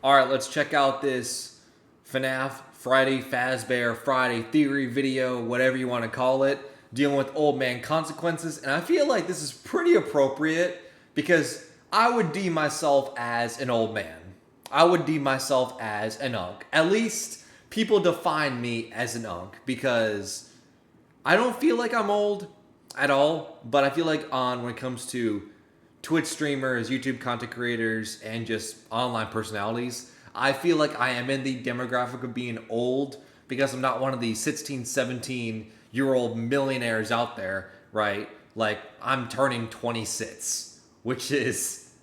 All right, let's check out this FNAF Friday Fazbear Friday theory video, whatever you want to call it, dealing with old man consequences. And I feel like this is pretty appropriate because I would deem myself as an old man. I would deem myself as an unk. At least people define me as an unk because I don't feel like I'm old at all, but I feel like when it comes to Twitch streamers, YouTube content creators, and just online personalities, I feel like I am in the demographic of being old because I'm not one of the 16, 17-year-old millionaires out there, right? Like, I'm turning 26, which is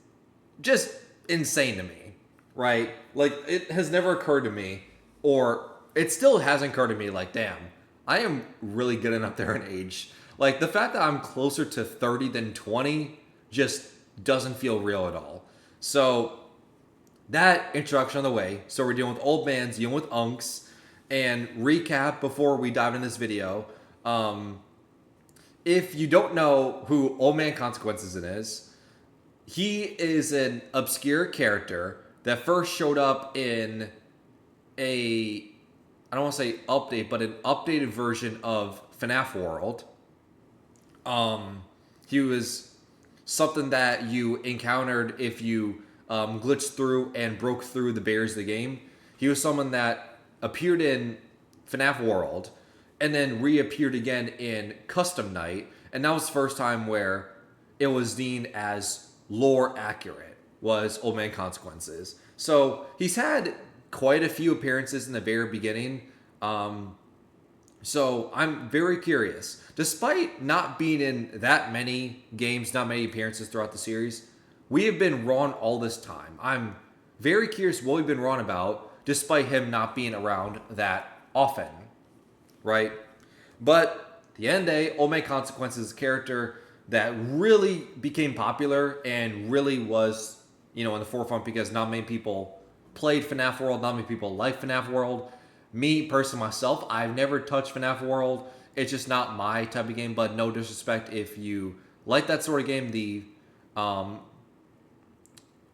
just insane to me, right? Like, it has never occurred to me, or it still hasn't occurred to me, like, damn, I am really getting up there in age. Like, the fact that I'm closer to 30 than 20 just doesn't feel real at all. So, that introduction on the way. So, we're dealing with old mans, dealing with unks, and recap before we dive into this video. If you don't know who Old Man Consequences is, he is an obscure character that first showed up in I don't want to say update, but an updated version of FNAF World. He was something that you encountered if you glitched through and broke through the barriers of the game. He was someone that appeared in FNAF World and then reappeared again in Custom Night, and that was the first time where it was deemed as lore accurate, was Old Man Consequences. So he's had quite a few appearances in the very beginning. So I'm very curious. Despite not being in that many games, not many appearances throughout the series, we have been wrong all this time. I'm very curious what we've been wrong about, despite him not being around that often, right? But at the end of the day, Old Man Consequences is a character that really became popular and really was, in the forefront because not many people played FNAF World, not many people liked FNAF World. Me, personally, myself, I've never touched FNAF World. It's just not my type of game, but no disrespect if you like that sort of game, the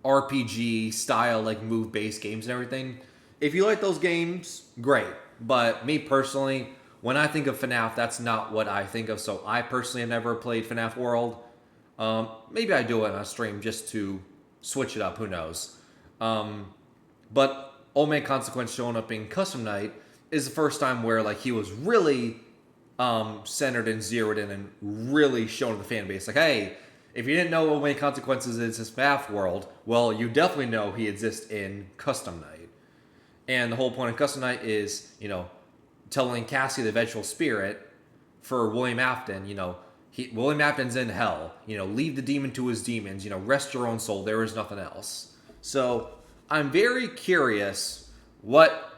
RPG style, like move-based games and everything. If you like those games, great. But me personally, when I think of FNAF, that's not what I think of. So I personally have never played FNAF World. Maybe I do it on a stream just to switch it up. Who knows? But Old Man Consequence showing up in Custom Night is the first time where like he was really centered and zeroed in and really shown to the fan base. Like, hey, if you didn't know Old Man Consequences is his FNAF World, well, you definitely know he exists in Custom Night. And the whole point of Custom Night is, telling Cassie the Vengeful Spirit for William Afton, William Afton's in hell. Leave the demon to his demons. Rest your own soul. There is nothing else. So I'm very curious what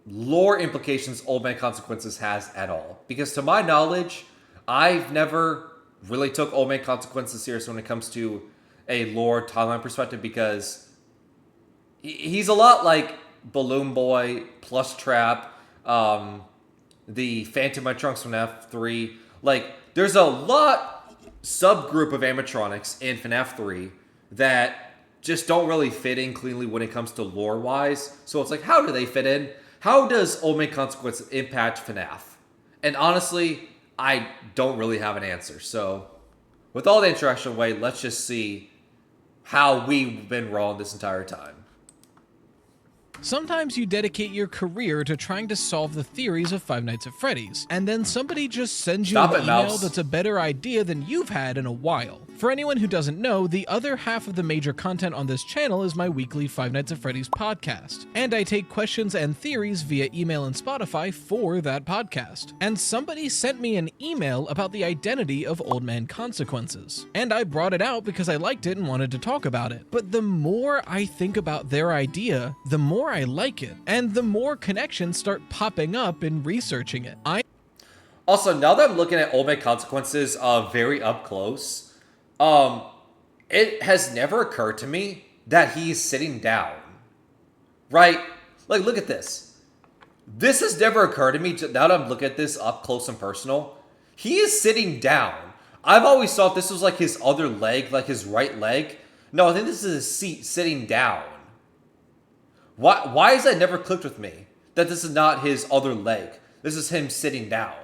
lore implications Old Man Consequences has at all. Because to my knowledge, I've never really took Old Man Consequences serious when it comes to a lore timeline perspective because he's a lot like Balloon Boy, Plus Trap, the Phantom My Trunks from FNAF 3. Like, there's a lot subgroup of animatronics in FNAF 3 that just don't really fit in cleanly when it comes to lore-wise. So it's like, how do they fit in? How does Old Man Consequence impact FNAF? And honestly, I don't really have an answer. So with all the introduction away, let's just see how we've been wrong this entire time. Sometimes you dedicate your career to trying to solve the theories of Five Nights at Freddy's, and then somebody just sends you an email Mouse. that's a better idea than you've had in a while. For anyone who doesn't know, the other half of the major content on this channel is my weekly Five Nights at Freddy's podcast, and I take questions and theories via email and Spotify for that podcast. And somebody sent me an email about the identity of Old Man Consequences, and I brought it out because I liked it and wanted to talk about it. But the more I think about their idea, the more I like it, and the more connections start popping up in researching it. Also, now that I'm looking at Old Man Consequences very up close, it has never occurred to me that he's sitting down. Right? Like, look at this. This has never occurred to me now that I'm looking at this up close and personal. He is sitting down. I've always thought this was like his other leg, like his right leg. No, I think this is his seat sitting down. Why has that never clicked with me? That this is not his other leg. This is him sitting down.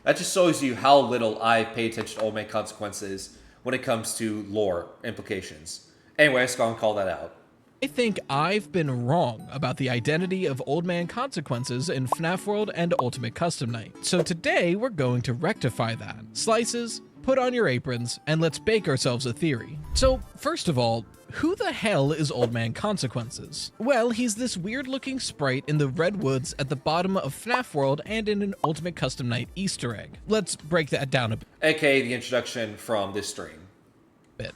That just shows you how little I pay attention to Old Man Consequences when it comes to lore implications. Anyway, I just gonna call that out. I think I've been wrong about the identity of Old Man Consequences in FNAF World and Ultimate Custom Night. So today we're going to rectify that. Slices, put on your aprons, and let's bake ourselves a theory. So first of all, who the hell is Old Man Consequences? Well, he's this weird-looking sprite in the Redwoods at the bottom of FNAF World and in an Ultimate Custom Night Easter egg. Let's break that down a bit. AKA the introduction from this stream.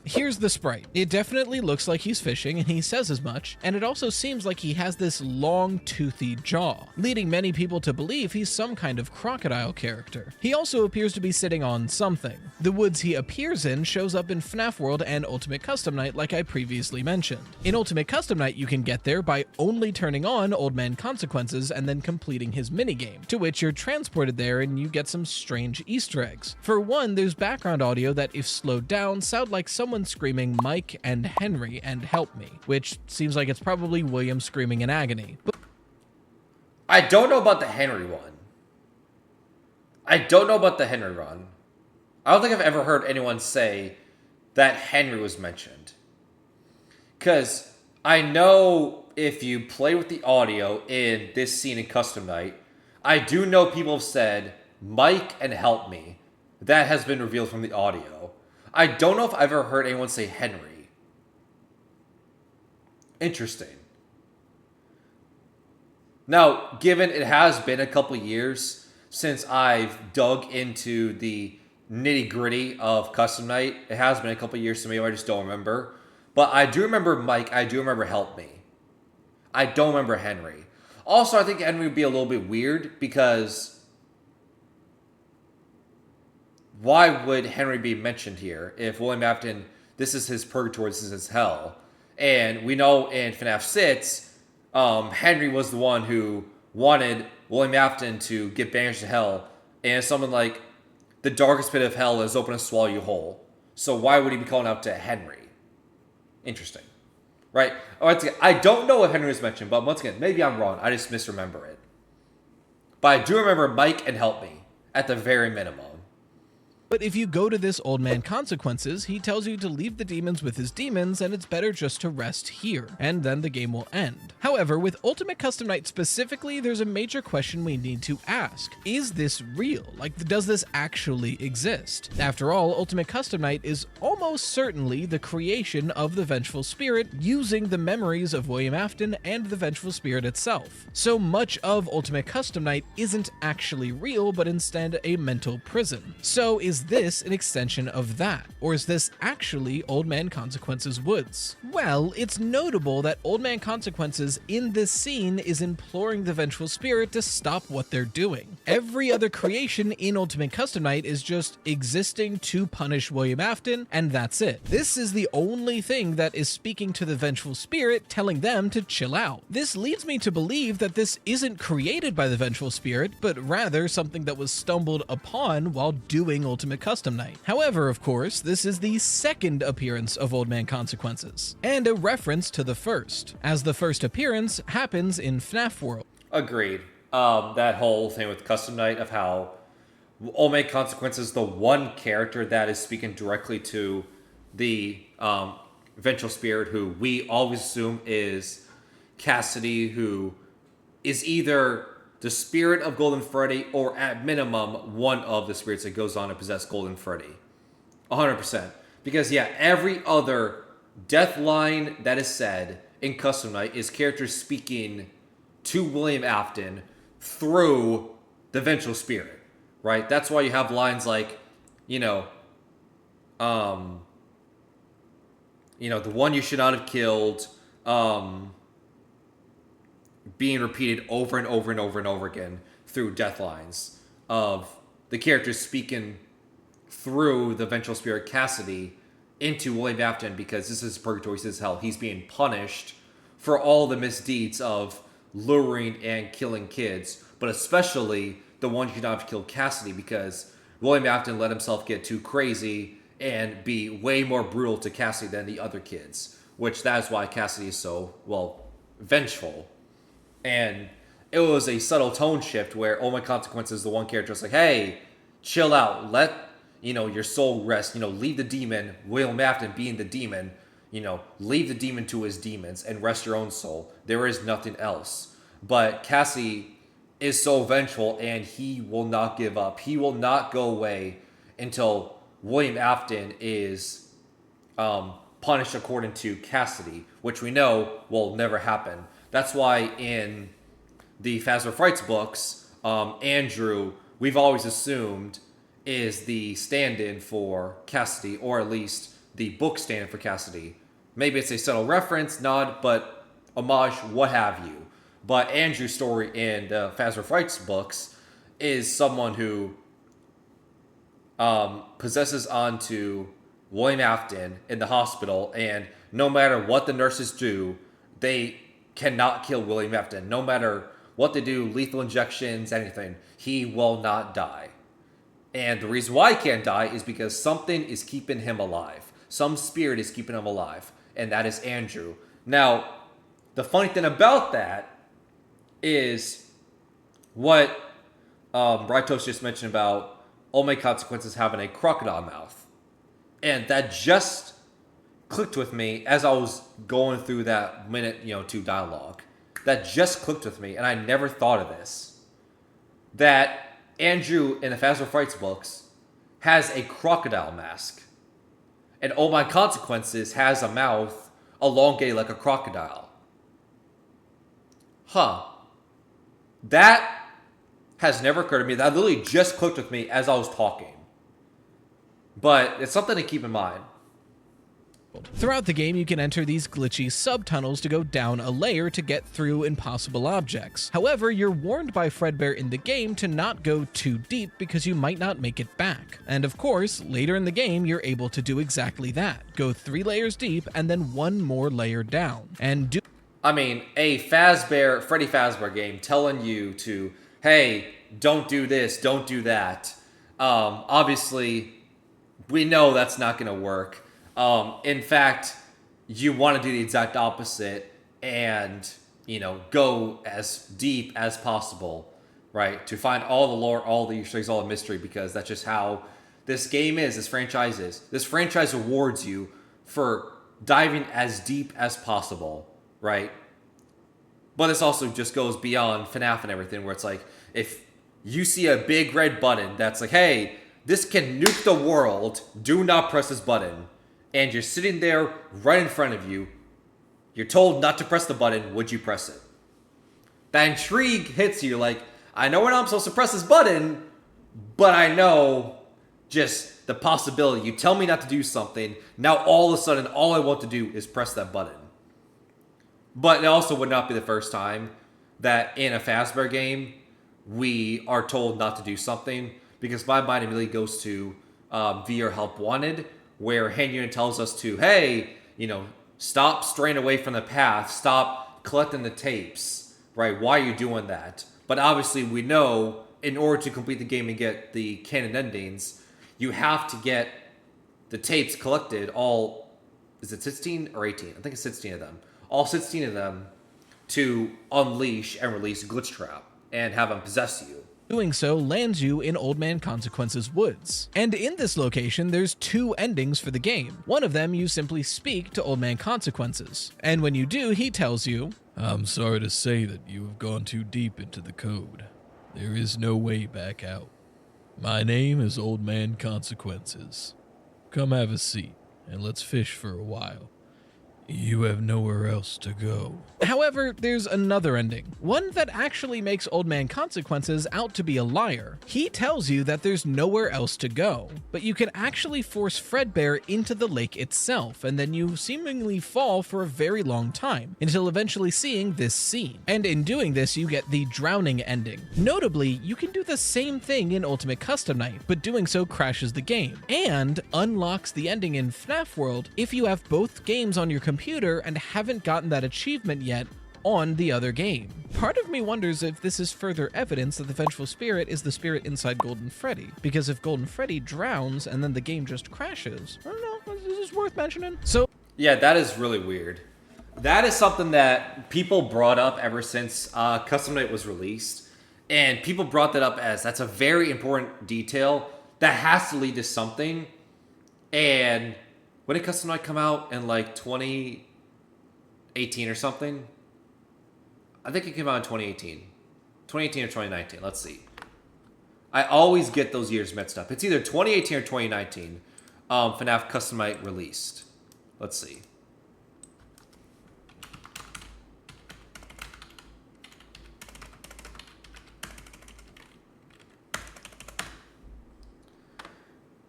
Here's the sprite. It definitely looks like he's fishing, and he says as much, and it also seems like he has this long, toothy jaw, leading many people to believe he's some kind of crocodile character. He also appears to be sitting on something. The woods he appears in shows up in FNAF World and Ultimate Custom Night like I previously mentioned. In Ultimate Custom Night, you can get there by only turning on Old Man Consequences and then completing his minigame, to which you're transported there and you get some strange Easter eggs. For one, there's background audio that, if slowed down, sound like someone screaming Mike and Henry and help me, which seems like it's probably William screaming in agony. But I don't know about the Henry one. I don't think I've ever heard anyone say that Henry was mentioned. Because I know if you play with the audio in this scene in Custom Night, I do know people have said Mike and help me. That has been revealed from the audio. I don't know if I've ever heard anyone say Henry. Interesting. Now, given it has been a couple years since I've dug into the nitty-gritty of Custom Night, it has been a couple years, so maybe I just don't remember. But I do remember Mike, I do remember Help Me. I don't remember Henry. Also, I think Henry would be a little bit weird because why would Henry be mentioned here if William Afton, this is his purgatory, this is his hell? And we know in FNAF 6, Henry was the one who wanted William Afton to get banished to hell. And someone like, the darkest pit of hell is open to swallow you whole. So why would he be calling out to Henry? Interesting. Right? Once again, I don't know if Henry was mentioned, but once again, maybe I'm wrong. I just misremember it. But I do remember Mike and Help Me, at the very minimum. But if you go to this Old Man Consequences, he tells you to leave the demons with his demons, and it's better just to rest here, and then the game will end. However, with Ultimate Custom Night specifically, there's a major question we need to ask. Is this real? Like, does this actually exist? After all, Ultimate Custom Night is almost certainly the creation of the Vengeful Spirit using the memories of William Afton and the Vengeful Spirit itself. So much of Ultimate Custom Night isn't actually real, but instead a mental prison. So is this an extension of that? Or is this actually Old Man Consequences Woods? Well, it's notable that Old Man Consequences in this scene is imploring the Vengeful Spirit to stop what they're doing. Every other creation in Ultimate Custom Night is just existing to punish William Afton, and that's it. This is the only thing that is speaking to the Vengeful Spirit, telling them to chill out. This leads me to believe that this isn't created by the Vengeful Spirit, but rather something that was stumbled upon while doing Ultimate Custom Night. However, of course, this is the second appearance of Old Man Consequences, and a reference to the first, as the first appearance happens in FNAF World. Agreed. That whole thing with Custom Night of how Old Man Consequences is the one character that is speaking directly to the Vengeful Spirit, who we always assume is Cassidy, who is either the spirit of Golden Freddy, or at minimum, one of the spirits that goes on to possess Golden Freddy. 100%. Because, yeah, every other death line that is said in Custom Night is characters speaking to William Afton through the Vengeful Spirit, right? That's why you have lines like, the one you should not have killed, being repeated over and over and over and over again through death lines of the characters speaking through the Vengeful Spirit Cassidy into William Afton, because this is purgatory, this is hell. He's being punished for all the misdeeds of luring and killing kids, but especially the one you should not have killed Cassidy, because William Afton let himself get too crazy and be way more brutal to Cassidy than the other kids. which that's why Cassidy is so, well, vengeful. And it was a subtle tone shift where All My Consequences, the one character, was like, hey, chill out. Let, your soul rest. Leave the demon, William Afton being the demon, leave the demon to his demons and rest your own soul. There is nothing else. But Cassidy is so vengeful and he will not give up. He will not go away until William Afton is punished according to Cassidy, which we know will never happen. That's why in the Phasma Frights books, Andrew, we've always assumed, is the stand-in for Cassidy, or at least the book stand-in for Cassidy. Maybe it's a subtle reference, nod, but homage, what have you. But Andrew's story in the Phasma Frights books is someone who possesses onto William Afton in the hospital, and no matter what the nurses do, they cannot kill William Afton. No matter what they do, lethal injections, anything, he will not die. And the reason why he can't die is because something is keeping him alive. Some spirit is keeping him alive, and that is Andrew. Now, the funny thing about that is what Brightos just mentioned about All My Consequences having a crocodile mouth. And that just clicked with me as I was going through that minute, 2 dialogue. That just clicked with me, and I never thought of this. That Andrew in the Phasma Frights books has a crocodile mask. And All My Consequences has a mouth elongated like a crocodile. Huh. That has never occurred to me. That literally just clicked with me as I was talking. But it's something to keep in mind. Throughout the game, you can enter these glitchy subtunnels to go down a layer to get through impossible objects. However, you're warned by Fredbear in the game to not go too deep because you might not make it back. And of course, later in the game, you're able to do exactly that. Go 3 layers deep and then 1 more layer down. And a Freddy Fazbear game telling you to, hey, don't do this, don't do that. Obviously, we know that's not going to work. In fact, you want to do the exact opposite and, go as deep as possible, right? To find all the lore, all the Easter eggs, all the mystery, because that's just how this game is, this franchise is. This franchise rewards you for diving as deep as possible, right? But this also just goes beyond FNAF and everything, where it's like, if you see a big red button that's like, hey, this can nuke the world, do not press this button. And you're sitting there right in front of you. You're told not to press the button. Would you press it? That intrigue hits you. Like, I know we're not supposed to press this button, but I know just the possibility. You tell me not to do something. Now all of a sudden, all I want to do is press that button. But it also would not be the first time that in a Fazbear game, we are told not to do something. Because my mind immediately goes to VR Help Wanted, where Han tells us to, hey, stop straying away from the path, stop collecting the tapes, right? Why are you doing that? But obviously we know in order to complete the game and get the canon endings, you have to get the tapes collected, is it 16 or 18? I think it's 16 of them. All 16 of them to unleash and release Glitchtrap and have them possess you. Doing so lands you in Old Man Consequence's woods. And in this location, there's 2 endings for the game. One of them, you simply speak to Old Man Consequences. And when you do, he tells you, I'm sorry to say that you have gone too deep into the code. There is no way back out. My name is Old Man Consequences. Come have a seat, and let's fish for a while. You have nowhere else to go. However, there's another ending. One that actually makes Old Man Consequences out to be a liar. He tells you that there's nowhere else to go, but you can actually force Fredbear into the lake itself, and then you seemingly fall for a very long time, until eventually seeing this scene. And in doing this, you get the drowning ending. Notably, you can do the same thing in Ultimate Custom Night, but doing so crashes the game, and unlocks the ending in FNAF World if you have both games on your computer and haven't gotten that achievement yet on the other game. Part of me wonders if this is further evidence that the Vengeful Spirit is the spirit inside Golden Freddy, because if Golden Freddy drowns and then the game just crashes, I don't know, this is worth mentioning. So Yeah, that is really weird. That is something that people brought up ever since Custom Night was released. And people brought that up as that's a very important detail that has to lead to something. And when did Custom Night come out? In like 2018 or something? I think it came out in 2018. 2018 or 2019. Let's see. I always get those years mixed up. It's either 2018 or 2019. FNAF Custom Night released. Let's see.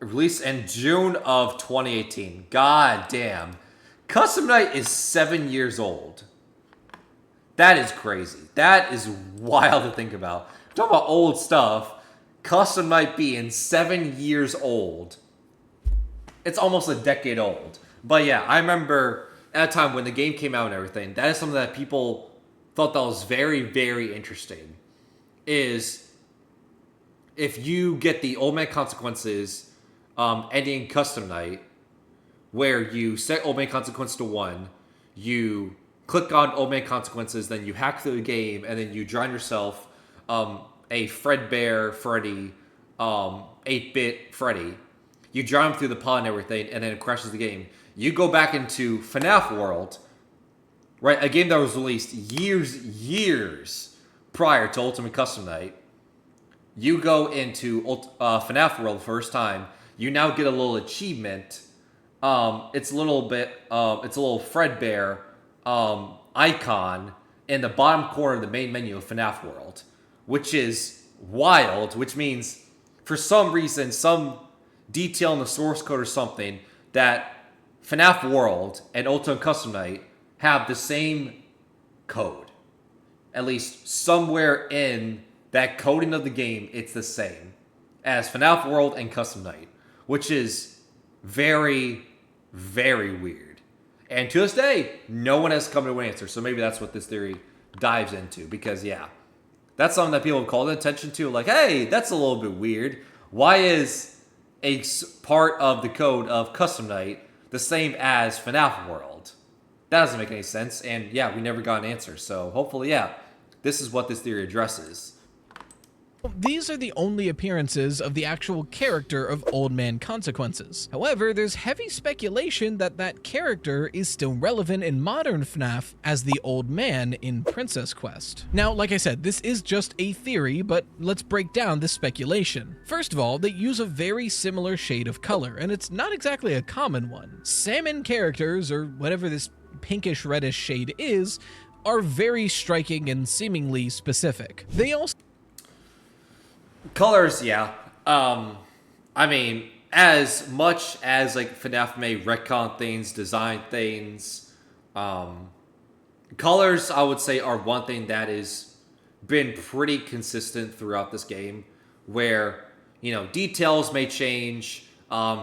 Released in June of 2018. God damn. Custom Night is 7 years old. That is crazy. That is wild to think about. Talk about old stuff. Custom Night being 7 years old. It's almost a decade old. But yeah, I remember at a time when the game came out and everything, that is something that people thought that was very, very interesting. Is if you get the Old Man Consequences ending Custom Night, where you set Old Man Consequence to 1, you click on Old Man Consequences, then you hack through the game, and then you drown yourself a Fredbear Freddy, 8-bit Freddy. You drown him through the pod and everything, and then it crashes the game. You go back into FNAF World, right? A game that was released years prior to Ultimate Custom Night. You go into FNAF World the first time. You now get a little achievement. It's a little Fredbear icon in the bottom corner of the main menu of FNAF World, which is wild, which means for some reason, some detail in the source code or something, that FNAF World and Ultimate Custom Night have the same code. At least somewhere in that coding of the game, it's the same as FNAF World and Custom Night, which is very, very weird. And to this day, no one has come to an answer. So maybe that's what this theory dives into. Because, yeah, that's something that people call attention to. Like, hey, that's a little bit weird. Why is a part of the code of Custom Night the same as FNAF World? That doesn't make any sense. And, yeah, we never got an answer. So, hopefully, yeah, this is what this theory addresses. These are the only appearances of the actual character of Old Man Consequences. However, there's heavy speculation that that character is still relevant in modern FNAF as the Old Man in Princess Quest. Now, like I said, this is just a theory, but let's break down this speculation. First of all, they use a very similar shade of color, and it's not exactly a common one. Salmon characters, or whatever this pinkish reddish shade is, are very striking and seemingly specific. They also Colors, yeah. I mean, as much as like FNAF may retcon things, design things, colors I would say are one thing that has been pretty consistent throughout this game. Where, you know, details may change,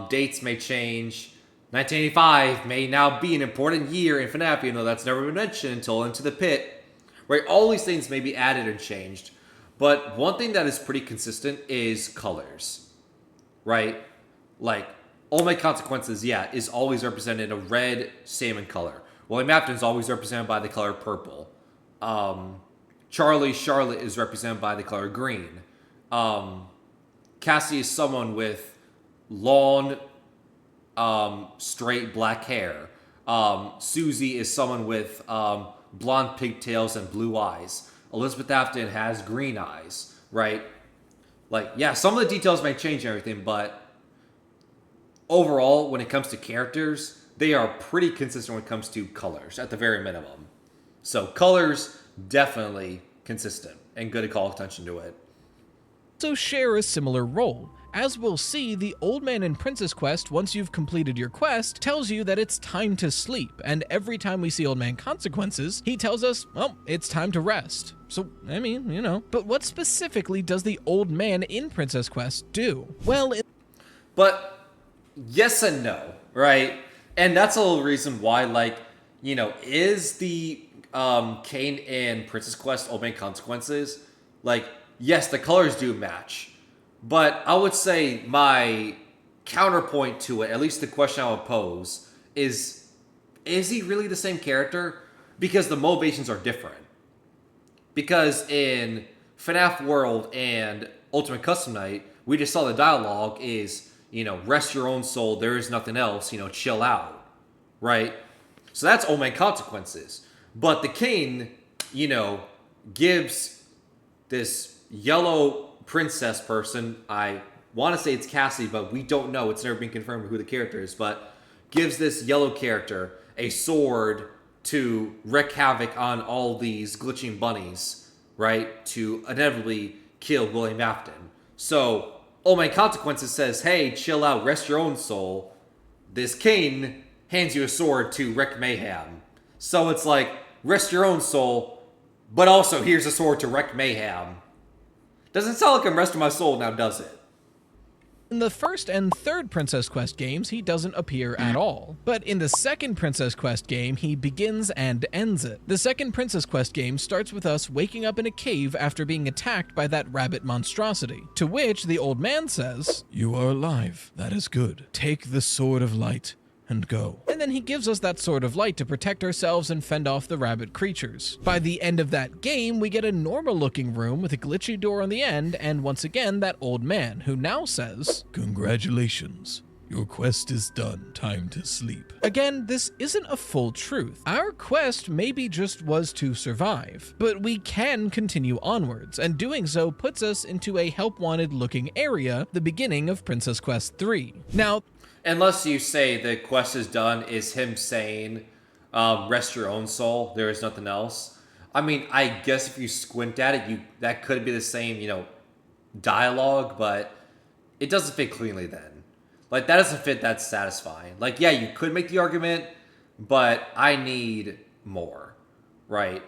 dates may change. 1985 may now be an important year in FNAF, even though that's never been mentioned until Into the Pit. Right, all these things may be added and changed. But one thing that is pretty consistent is colors, right? Like, Old Man Consequences, yeah, is always represented in a red salmon color. William Afton is always represented by the color purple. Charlotte is represented by the color green. Cassie is someone with long, straight black hair. Susie is someone with blonde pigtails and blue eyes. Elizabeth Afton has green eyes, right? Like, yeah, some of the details may change and everything, but overall, when it comes to characters, they are pretty consistent when it comes to colors, at the very minimum. So, colors, definitely consistent, and good to call attention to it. also share a similar role. As we'll see, the Old Man in Princess Quest, once you've completed your quest, tells you that it's time to sleep, and every time we see Old Man Consequences, he tells us, well, it's time to rest. So, I mean, you know. But what specifically does the Old Man in Princess Quest do? Well, But yes and no, right? And that's a little reason why, like, you know, is the Kane in Princess Quest Old Man Consequences, like, yes, the colors do match. But I would say my counterpoint to it, at least the question I would pose, is is he really the same character? Because the motivations are different. Because in FNAF World and Ultimate Custom Night, we just saw the dialogue is, rest your own soul, there is nothing else, chill out, right? So that's Old Man Consequences. But the king, gives this yellow princess person, I want to say it's Cassie, but we don't know, it's never been confirmed who the character is, but gives this yellow character a sword to wreak havoc on all these glitching bunnies, right? To inevitably kill William Afton. So, Old Man Consequences says, hey, chill out, rest your own soul. This king hands you a sword to wreak mayhem. So it's like, rest your own soul, but also here's a sword to wreak mayhem. Doesn't sound like I'm resting my soul now, does it? In the first and third Princess Quest games, he doesn't appear at all. But in the second Princess Quest game, he begins and ends it. The second Princess Quest game starts with us waking up in a cave after being attacked by that rabbit monstrosity, to which the old man says, You are alive. That is good. Take the Sword of Light and go. And then he gives us that Sword of Light to protect ourselves and fend off the rabbit creatures. By the end of that game, we get a normal looking room with a glitchy door on the end, and once again that old man, who now says, Congratulations. Your quest is done. Time to sleep. Again, this isn't a full truth. Our quest maybe just was to survive, but we can continue onwards, and doing so puts us into a help wanted looking area, the beginning of Princess Quest 3. Now, unless you say the quest is done is him saying, rest your own soul, there is nothing else. I mean, I guess if you squint at it, that could be the same, dialogue, but it doesn't fit cleanly then. Like, that doesn't fit that satisfying. Like, yeah, you could make the argument, but I need more, right?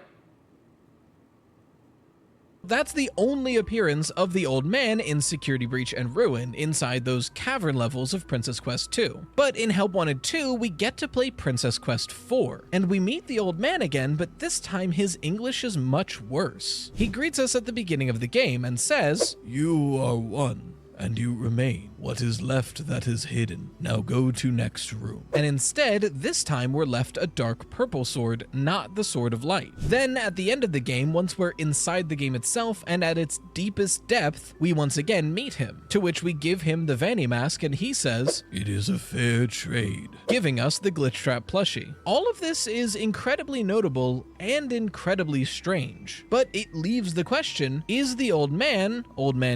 that's the only appearance of the old man in Security Breach and Ruin inside those cavern levels of Princess Quest 2. But in Help Wanted 2, we get to play Princess Quest 4, and we meet the old man again, but this time his English is much worse. He greets us at the beginning of the game and says, You are one, and you remain. What is left that is hidden? Now go to next room. And instead, this time we're left a dark purple sword, not the Sword of Light. Then at the end of the game, once we're inside the game itself and at its deepest depth, we once again meet him, to which we give him the Vanny mask and he says, It is a fair trade. Giving us the Glitch Trap plushie. All of this is incredibly notable and incredibly strange, but it leaves the question, is the old man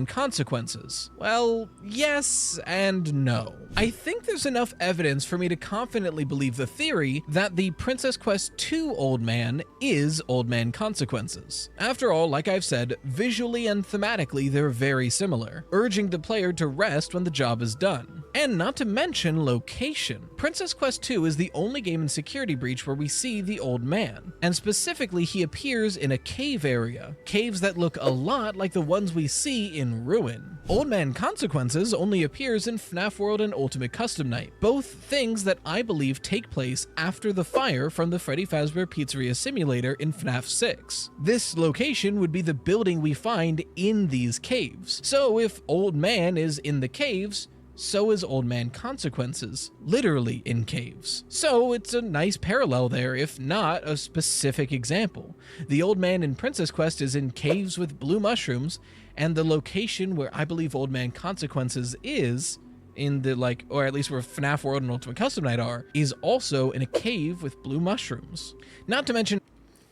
consequences? Well, yes and no. I think there's enough evidence for me to confidently believe the theory that the Princess Quest 2 old man is Old Man Consequences. After all, like I've said, visually and thematically they're very similar, urging the player to rest when the job is done. And not to mention location. Princess Quest 2 is the only game in Security Breach where we see the old man, and specifically he appears in a cave area, caves that look a lot like the ones we see in Ruin. Old Man Consequences only appears in FNAF World and Ultimate Custom Night, both things that I believe take place after the fire from the Freddy Fazbear Pizzeria Simulator in FNAF 6. This location would be the building we find in these caves. So if Old Man is in the caves, so is Old Man Consequences, literally in caves. So it's a nice parallel there, if not a specific example. The old man in Princess Quest is in caves with blue mushrooms, and the location where I believe Old Man Consequences is, in the or at least where FNAF World and Ultimate Custom Night are, is also in a cave with blue mushrooms. Not to mention...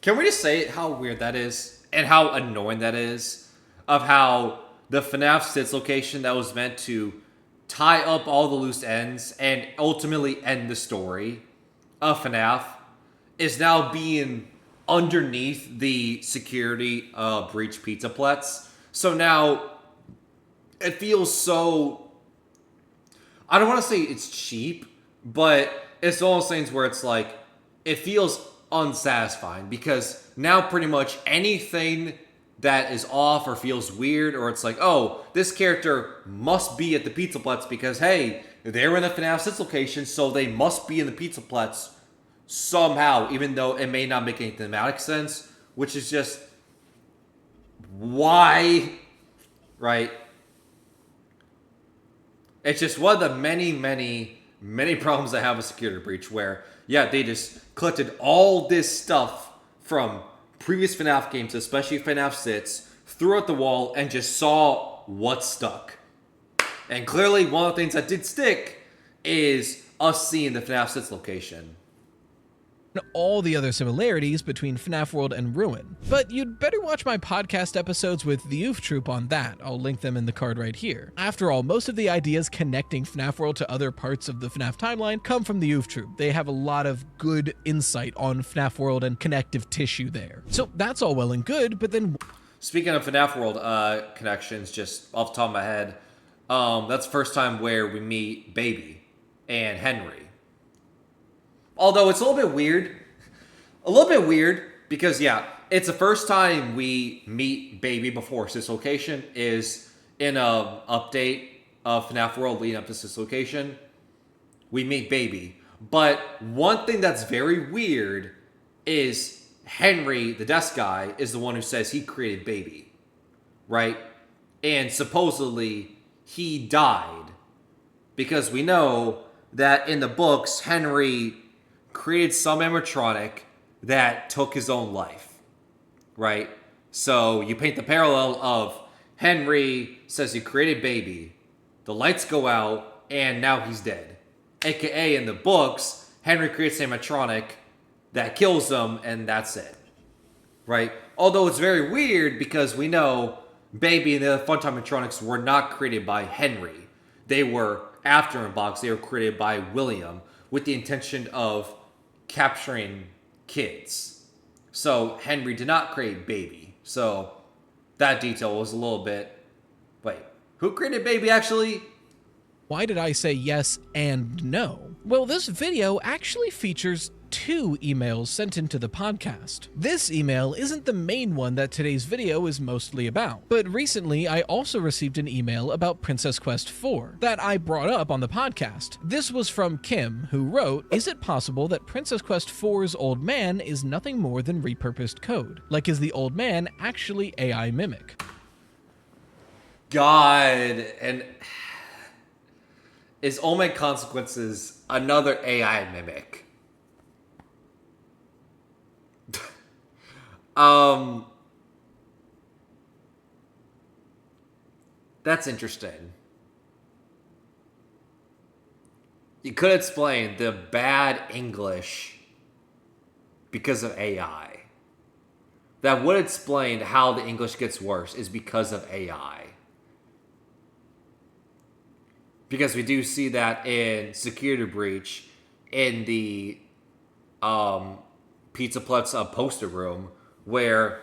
Can we just say how weird that is? And how annoying that is? Of how the FNAF 6 location that was meant to tie up all the loose ends and ultimately end the story of FNAF is now being underneath the Security Breach Pizzaplex. So now it feels so, I don't want to say it's cheap, but it's one of those things where it's like, it feels unsatisfying because now pretty much anything that is off or feels weird, or it's like, oh, this character must be at the Pizzaplex because, hey, they're in the FNAF 6 location, so they must be in the Pizzaplex somehow, even though it may not make any thematic sense, which is just, why? Right? It's just one of the many, many many problems I have with Security Breach where, yeah, they just collected all this stuff from previous FNAF games, especially FNAF 6, threw it at the wall and just saw what stuck. And clearly, one of the things that did stick is us seeing the FNAF 6 location. All the other similarities between FNAF World and Ruin. But you'd better watch my podcast episodes with the Oof Troop on that. I'll link them in the card right here. After all, most of the ideas connecting FNAF World to other parts of the FNAF timeline come from the Oof Troop. They have a lot of good insight on FNAF World and connective tissue there. So that's all well and good, but then... Speaking of FNAF World connections, just off the top of my head, that's the first time where we meet Baby and Henry. Although it's a little bit weird because, yeah, it's the first time we meet Baby before Dislocation is in a update of FNAF World leading up to Dislocation. We meet Baby. But one thing that's very weird is Henry, the desk guy, is the one who says he created Baby, right? And supposedly he died because we know that in the books, Henry created some animatronic that took his own life, right? So you paint the parallel of Henry says he created Baby, the lights go out, and now he's dead. AKA in the books, Henry creates an animatronic that kills him, and that's it, right? Although it's very weird because we know Baby and the other Funtime animatronics were not created by Henry. They were after Inbox. They were created by William with the intention of capturing kids. So Henry did not create Baby. So that detail was a little bit... Wait, who created Baby actually? Why did I say yes and no? Well, this video actually features 2 emails sent into the podcast. This email isn't the main one that today's video is mostly about, but recently I also received an email about Princess Quest 4 that I brought up on the podcast. This was from Kim, who wrote, "Is it possible that Princess Quest 4's old man is nothing more than repurposed code? Like, is the old man actually AI Mimic?" God, and is Old Man Consequences another AI Mimic? That's interesting. You could explain the bad English because of AI. That would explain how the English gets worse is because of AI. Because we do see that in Security Breach in the Pizza Plex poster room where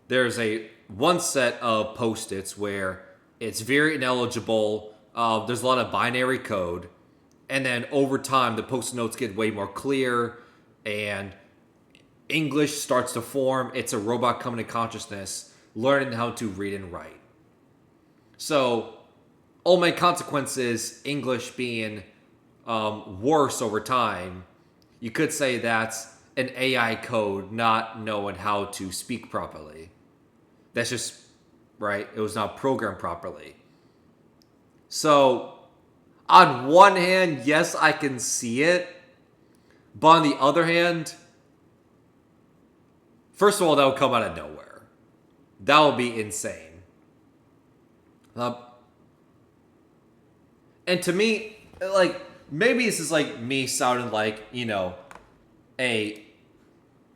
there's one set of post-its where it's very ineligible. There's a lot of binary code. And then over time, the post-it notes get way more clear and English starts to form. It's a robot coming to consciousness, learning how to read and write. So, Old Man Consequences, English being worse over time, you could say that's an AI code not knowing how to speak properly. That's just, right? It was not programmed properly. So, on one hand, yes, I can see it. But on the other hand, first of all, that would come out of nowhere. That would be insane. And to me, like, maybe this is like me sounding like, you know, a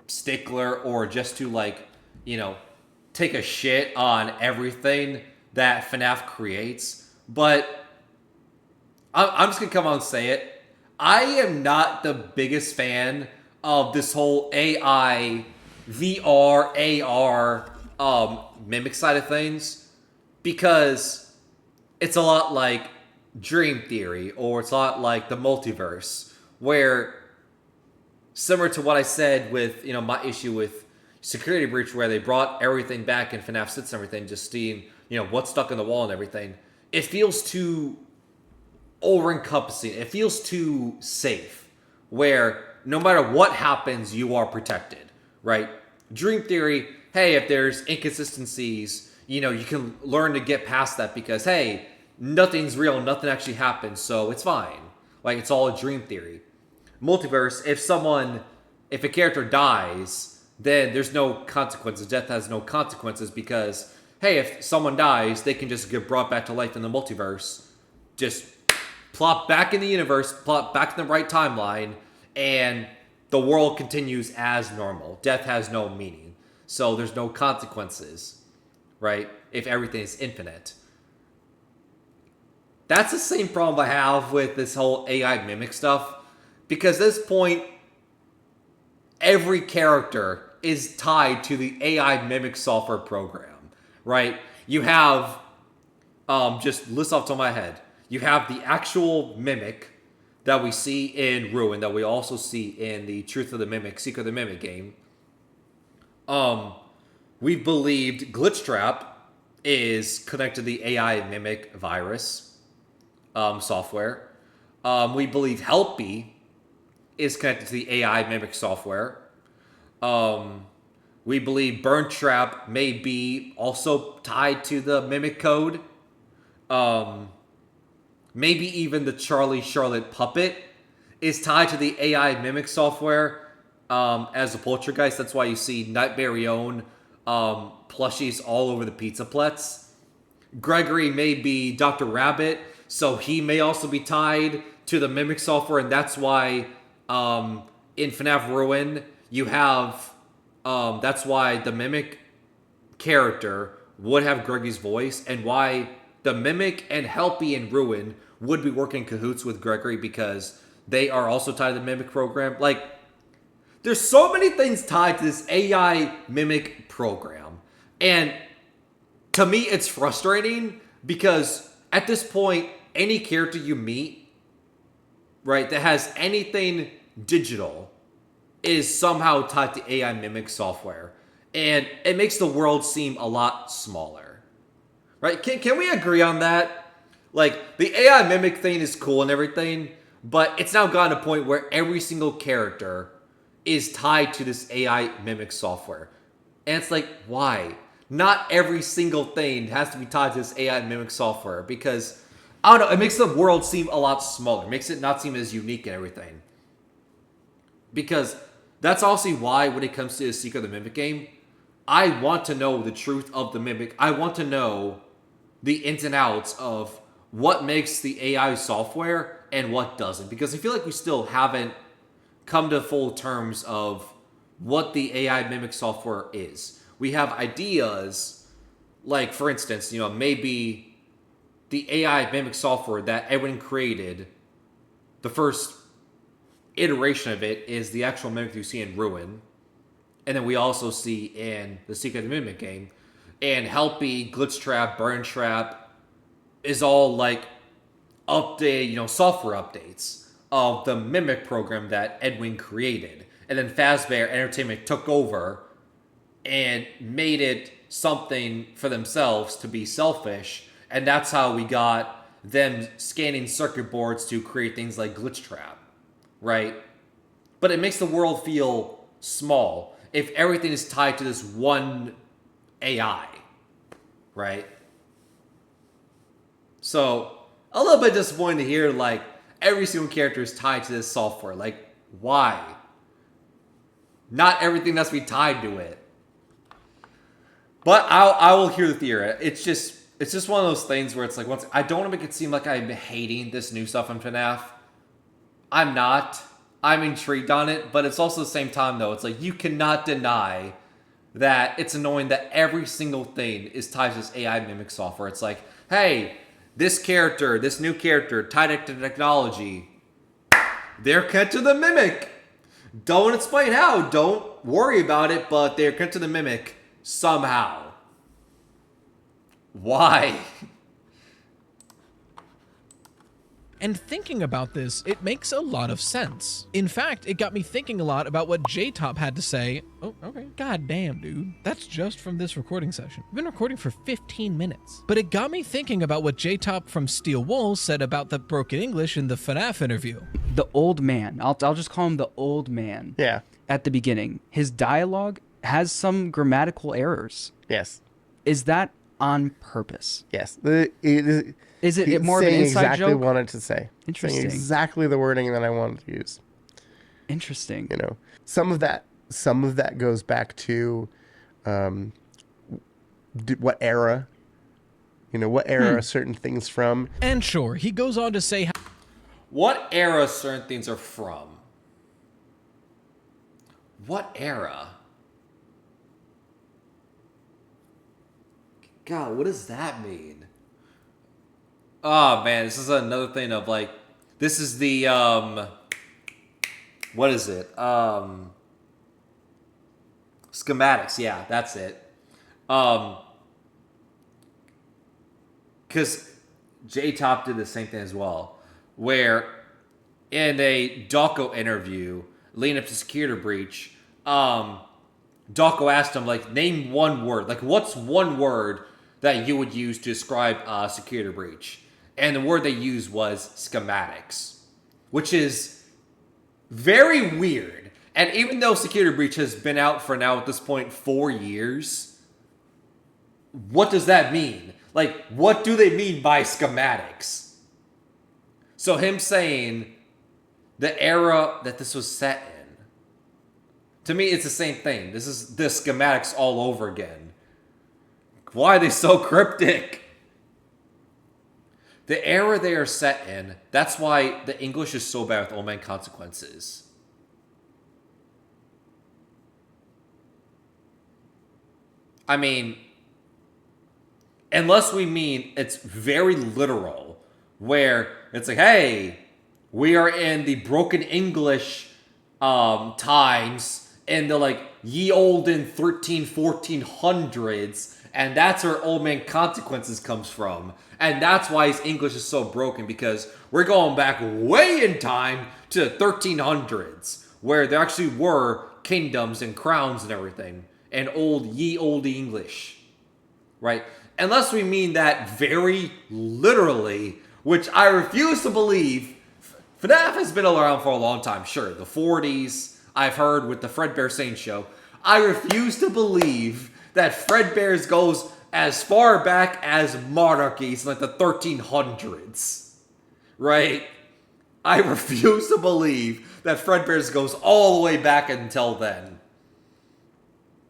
stickler or just to, like, you know, take a shit on everything that FNAF creates. But I'm just going to come out and say it. I am not the biggest fan of this whole AI, VR, AR mimic side of things. Because it's a lot like Dream Theory, or it's a lot like the multiverse, where similar to what I said with, you know, my issue with Security Breach, where they brought everything back in FNAF 6 and everything, just seeing, you know, what's stuck in the wall and everything. It feels too over-encompassing. It feels too safe, where no matter what happens, you are protected, right? Dream Theory, hey, if there's inconsistencies, you know, you can learn to get past that because, hey, nothing's real, nothing actually happens, so it's fine. Like, it's all a dream theory. Multiverse, if a character dies, then there's no consequences. Death has no consequences because, hey, if someone dies, they can just get brought back to life in the multiverse. Just plop back in the universe, plop back in the right timeline, and the world continues as normal. Death has no meaning. So there's no consequences, right? If everything is infinite. That's the same problem I have with this whole AI mimic stuff. Because at this point, every character is tied to the AI mimic software program, right? You have, just list off the top of my head, you have the actual mimic that we see in Ruin, that we also see in the Truth of the Mimic, Secret of the Mimic game. We believed Glitchtrap is connected to the AI mimic virus software. We believe Helpy is connected to the AI mimic software. We believe Burn Trap may be also tied to the mimic code. Maybe even the Charlie Charlotte puppet is tied to the AI mimic software as a poltergeist. That's why you see Nightberry own plushies all over the pizza plets. Gregory may be Dr. Rabbit, so he may also be tied to the mimic software, and that's why in FNAF Ruin you have that's why the mimic character would have Gregory's voice, and why the mimic and Helpy in Ruin would be working in cahoots with Gregory because they are also tied to the mimic program. Like, there's so many things tied to this AI mimic program. And to me, it's frustrating because at this point, any character you meet, right, that has anything digital is somehow tied to AI mimic software. And it makes the world seem a lot smaller. Right? Can we agree on that? Like, the AI mimic thing is cool and everything, but it's now gotten to a point where every single character is tied to this AI mimic software. And it's like, why? Not every single thing has to be tied to this AI mimic software because, I don't know, it makes the world seem a lot smaller. It makes it not seem as unique and everything. Because that's also why, when it comes to the Secret of the Mimic game, I want to know the truth of the Mimic. I want to know the ins and outs of what makes the AI software and what doesn't. Because I feel like we still haven't come to full terms of what the AI mimic software is. We have ideas, like, for instance, maybe the AI mimic software that Edwin created, the first iteration of it is the actual mimic you see in Ruin. And then we also see in the Secret of the Mimic game. And Helpy, Glitchtrap, Burn Trap is all like update, software updates of the Mimic program that Edwin created. And then Fazbear Entertainment took over and made it something for themselves to be selfish. And that's how we got them scanning circuit boards to create things like Glitchtrap, right? But it makes the world feel small if everything is tied to this one AI, right? So, a little bit disappointed to hear, like, every single character is tied to this software. Like, why? Not everything has to be tied to it. But I will hear the theory. It's just one of those things where it's like, I don't want to make it seem like I'm hating this new stuff in FNAF. I'm not. I'm intrigued on it, but it's also the same time, though. It's like, you cannot deny that it's annoying that every single thing is tied to this AI mimic software. It's like, hey, this new character, tied to technology, they're connected to the mimic. Don't explain how. Don't worry about it, but they're connected to the mimic somehow. Why? And thinking about this, it makes a lot of sense. In fact, it got me thinking a lot about what J-Top had to say. Oh, okay. God damn, dude. That's just from this recording session. We've been recording for 15 minutes. But it got me thinking about what J-Top from Steel Wool said about the broken English in the FNAF interview. The old man, I'll just call him the old man. Yeah. At the beginning, his dialogue has some grammatical errors. Yes. Is that on purpose. Yes. Is it He's more of an saying inside exactly joke? what I wanted to say. Interesting. Saying exactly the wording that I wanted to use. Interesting. You know, some of that goes back to what era, what era are certain things from. And sure, he goes on to say What era certain things are from? What era? God, what does that mean? Oh man, this is another thing of like, this is the what is it? Schematics. Yeah, that's it. Because J-Top did the same thing as well, where in a Dawko interview leading up to Security Breach, Dawko asked him, like, name one word. Like, what's one word that you would use to describe Security Breach? And the word they used was schematics, which is very weird. And even though Security Breach has been out for now at this point 4 years, what does that mean? Like, what do they mean by schematics? So him saying the era that this was set in, to me, it's the same thing. This is the schematics all over again. Why are they so cryptic? The era they are set in, that's why the English is so bad with Old Man Consequences. I mean, unless we mean it's very literal, where it's like, hey, we are in the broken English times in the like ye olden 1400s, and that's where Old Man Consequences comes from. And that's why his English is so broken, because we're going back way in time to the 1300s, where there actually were kingdoms and crowns and everything, and ye olde English, right? Unless we mean that very literally, which I refuse to believe. FNAF has been around for a long time, sure, the 40s, I've heard with the Fredbear Saint show. I refuse to believe that Fredbear's goes as far back as monarchies, like the 1300s, right? I refuse to believe that Fredbear's goes all the way back until then.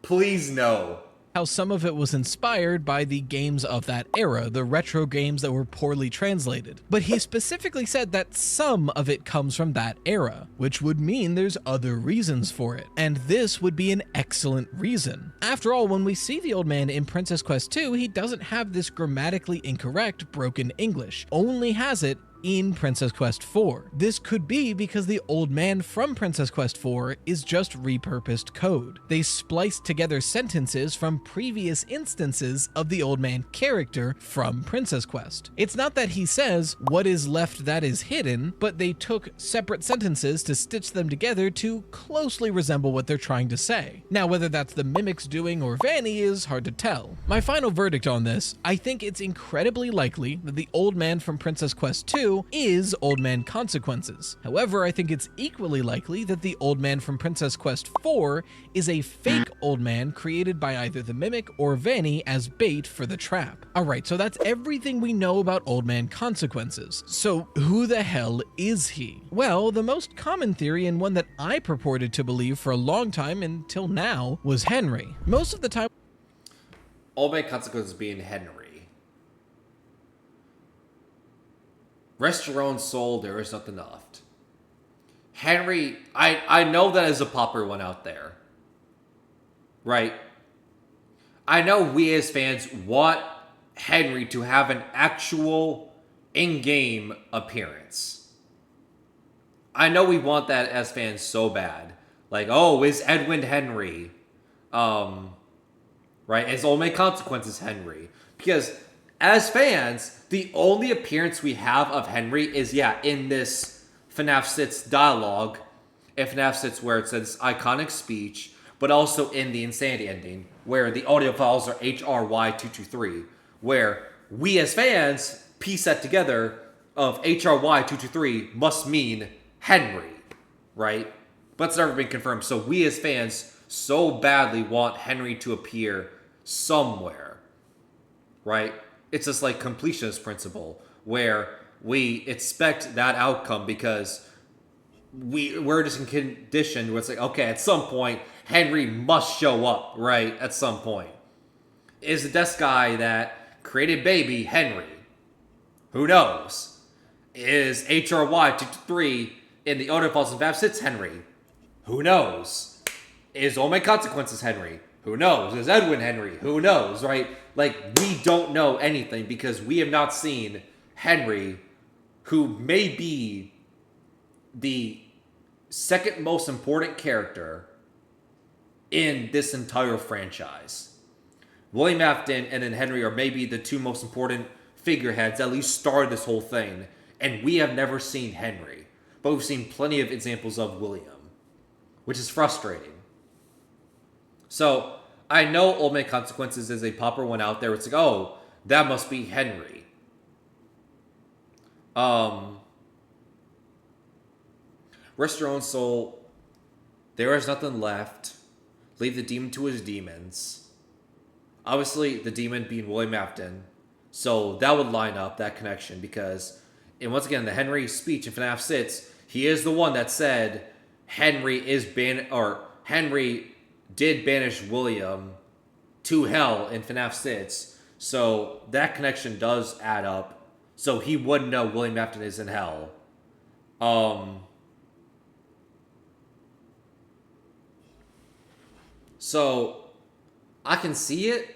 Please no. how some of it was inspired by the games of that era, the retro games that were poorly translated. But he specifically said that some of it comes from that era, which would mean there's other reasons for it. And this would be an excellent reason. After all, when we see the old man in Princess Quest 2, he doesn't have this grammatically incorrect broken English, only has it in Princess Quest 4. This could be because the old man from Princess Quest 4 is just repurposed code. They spliced together sentences from previous instances of the old man character from Princess Quest. It's not that he says, what is left that is hidden, but they took separate sentences to stitch them together to closely resemble what they're trying to say. Now, whether that's the Mimic's doing or Vanny is hard to tell. My final verdict on this, I think it's incredibly likely that the old man from Princess Quest 2 is Old Man Consequences. However, I think it's equally likely that the old man from Princess Quest 4 is a fake old man created by either the Mimic or Vanny as bait for the trap. Alright, so that's everything we know about Old Man Consequences. So who the hell is he? Well, the most common theory, and one that I purported to believe for a long time until now, was Henry. Most of the time, Old Man Consequences being Henry. Rest your own soul, there is nothing left. Henry, I know that is a popular one out there. Right? I know we as fans want Henry to have an actual in-game appearance. I know we want that as fans so bad. Like, oh, is Edwin Henry? Right? Is Old Man Consequences Henry? Because as fans, the only appearance we have of Henry is, in this FNAF 6 dialogue, in FNAF 6 where it says iconic speech, but also in the Insanity ending, where the audio files are HRY223, where we as fans piece that together of HRY223 must mean Henry, right? But it's never been confirmed, so we as fans so badly want Henry to appear somewhere. right? It's just like completionist principle where we expect that outcome because we're just conditioned where it's like, okay, at some point Henry must show up, right? At some point. Is the desk guy that created Baby Henry? Who knows? Is HRY 223 in the Odin Falls and Fab Sits Henry? Who knows? Is Old Man Consequences Henry? Who knows? Is Edwin Henry? Who knows, right? Like, we don't know anything because we have not seen Henry, who may be the second most important character in this entire franchise. William Afton and then Henry are maybe the two most important figureheads that at least started this whole thing. And we have never seen Henry. But we've seen plenty of examples of William, which is frustrating. So, I know Old Man Consequences is a popular one out there. It's like, oh, that must be Henry. Rest your own soul. There is nothing left. Leave the demon to his demons. Obviously, the demon being William Afton. So that would line up, that connection, because, and once again, the Henry speech in FNAF 6, he is the one that said Henry did banish William to hell in FNAF 6. So that connection does add up. So he would know William Afton is in hell. So I can see it.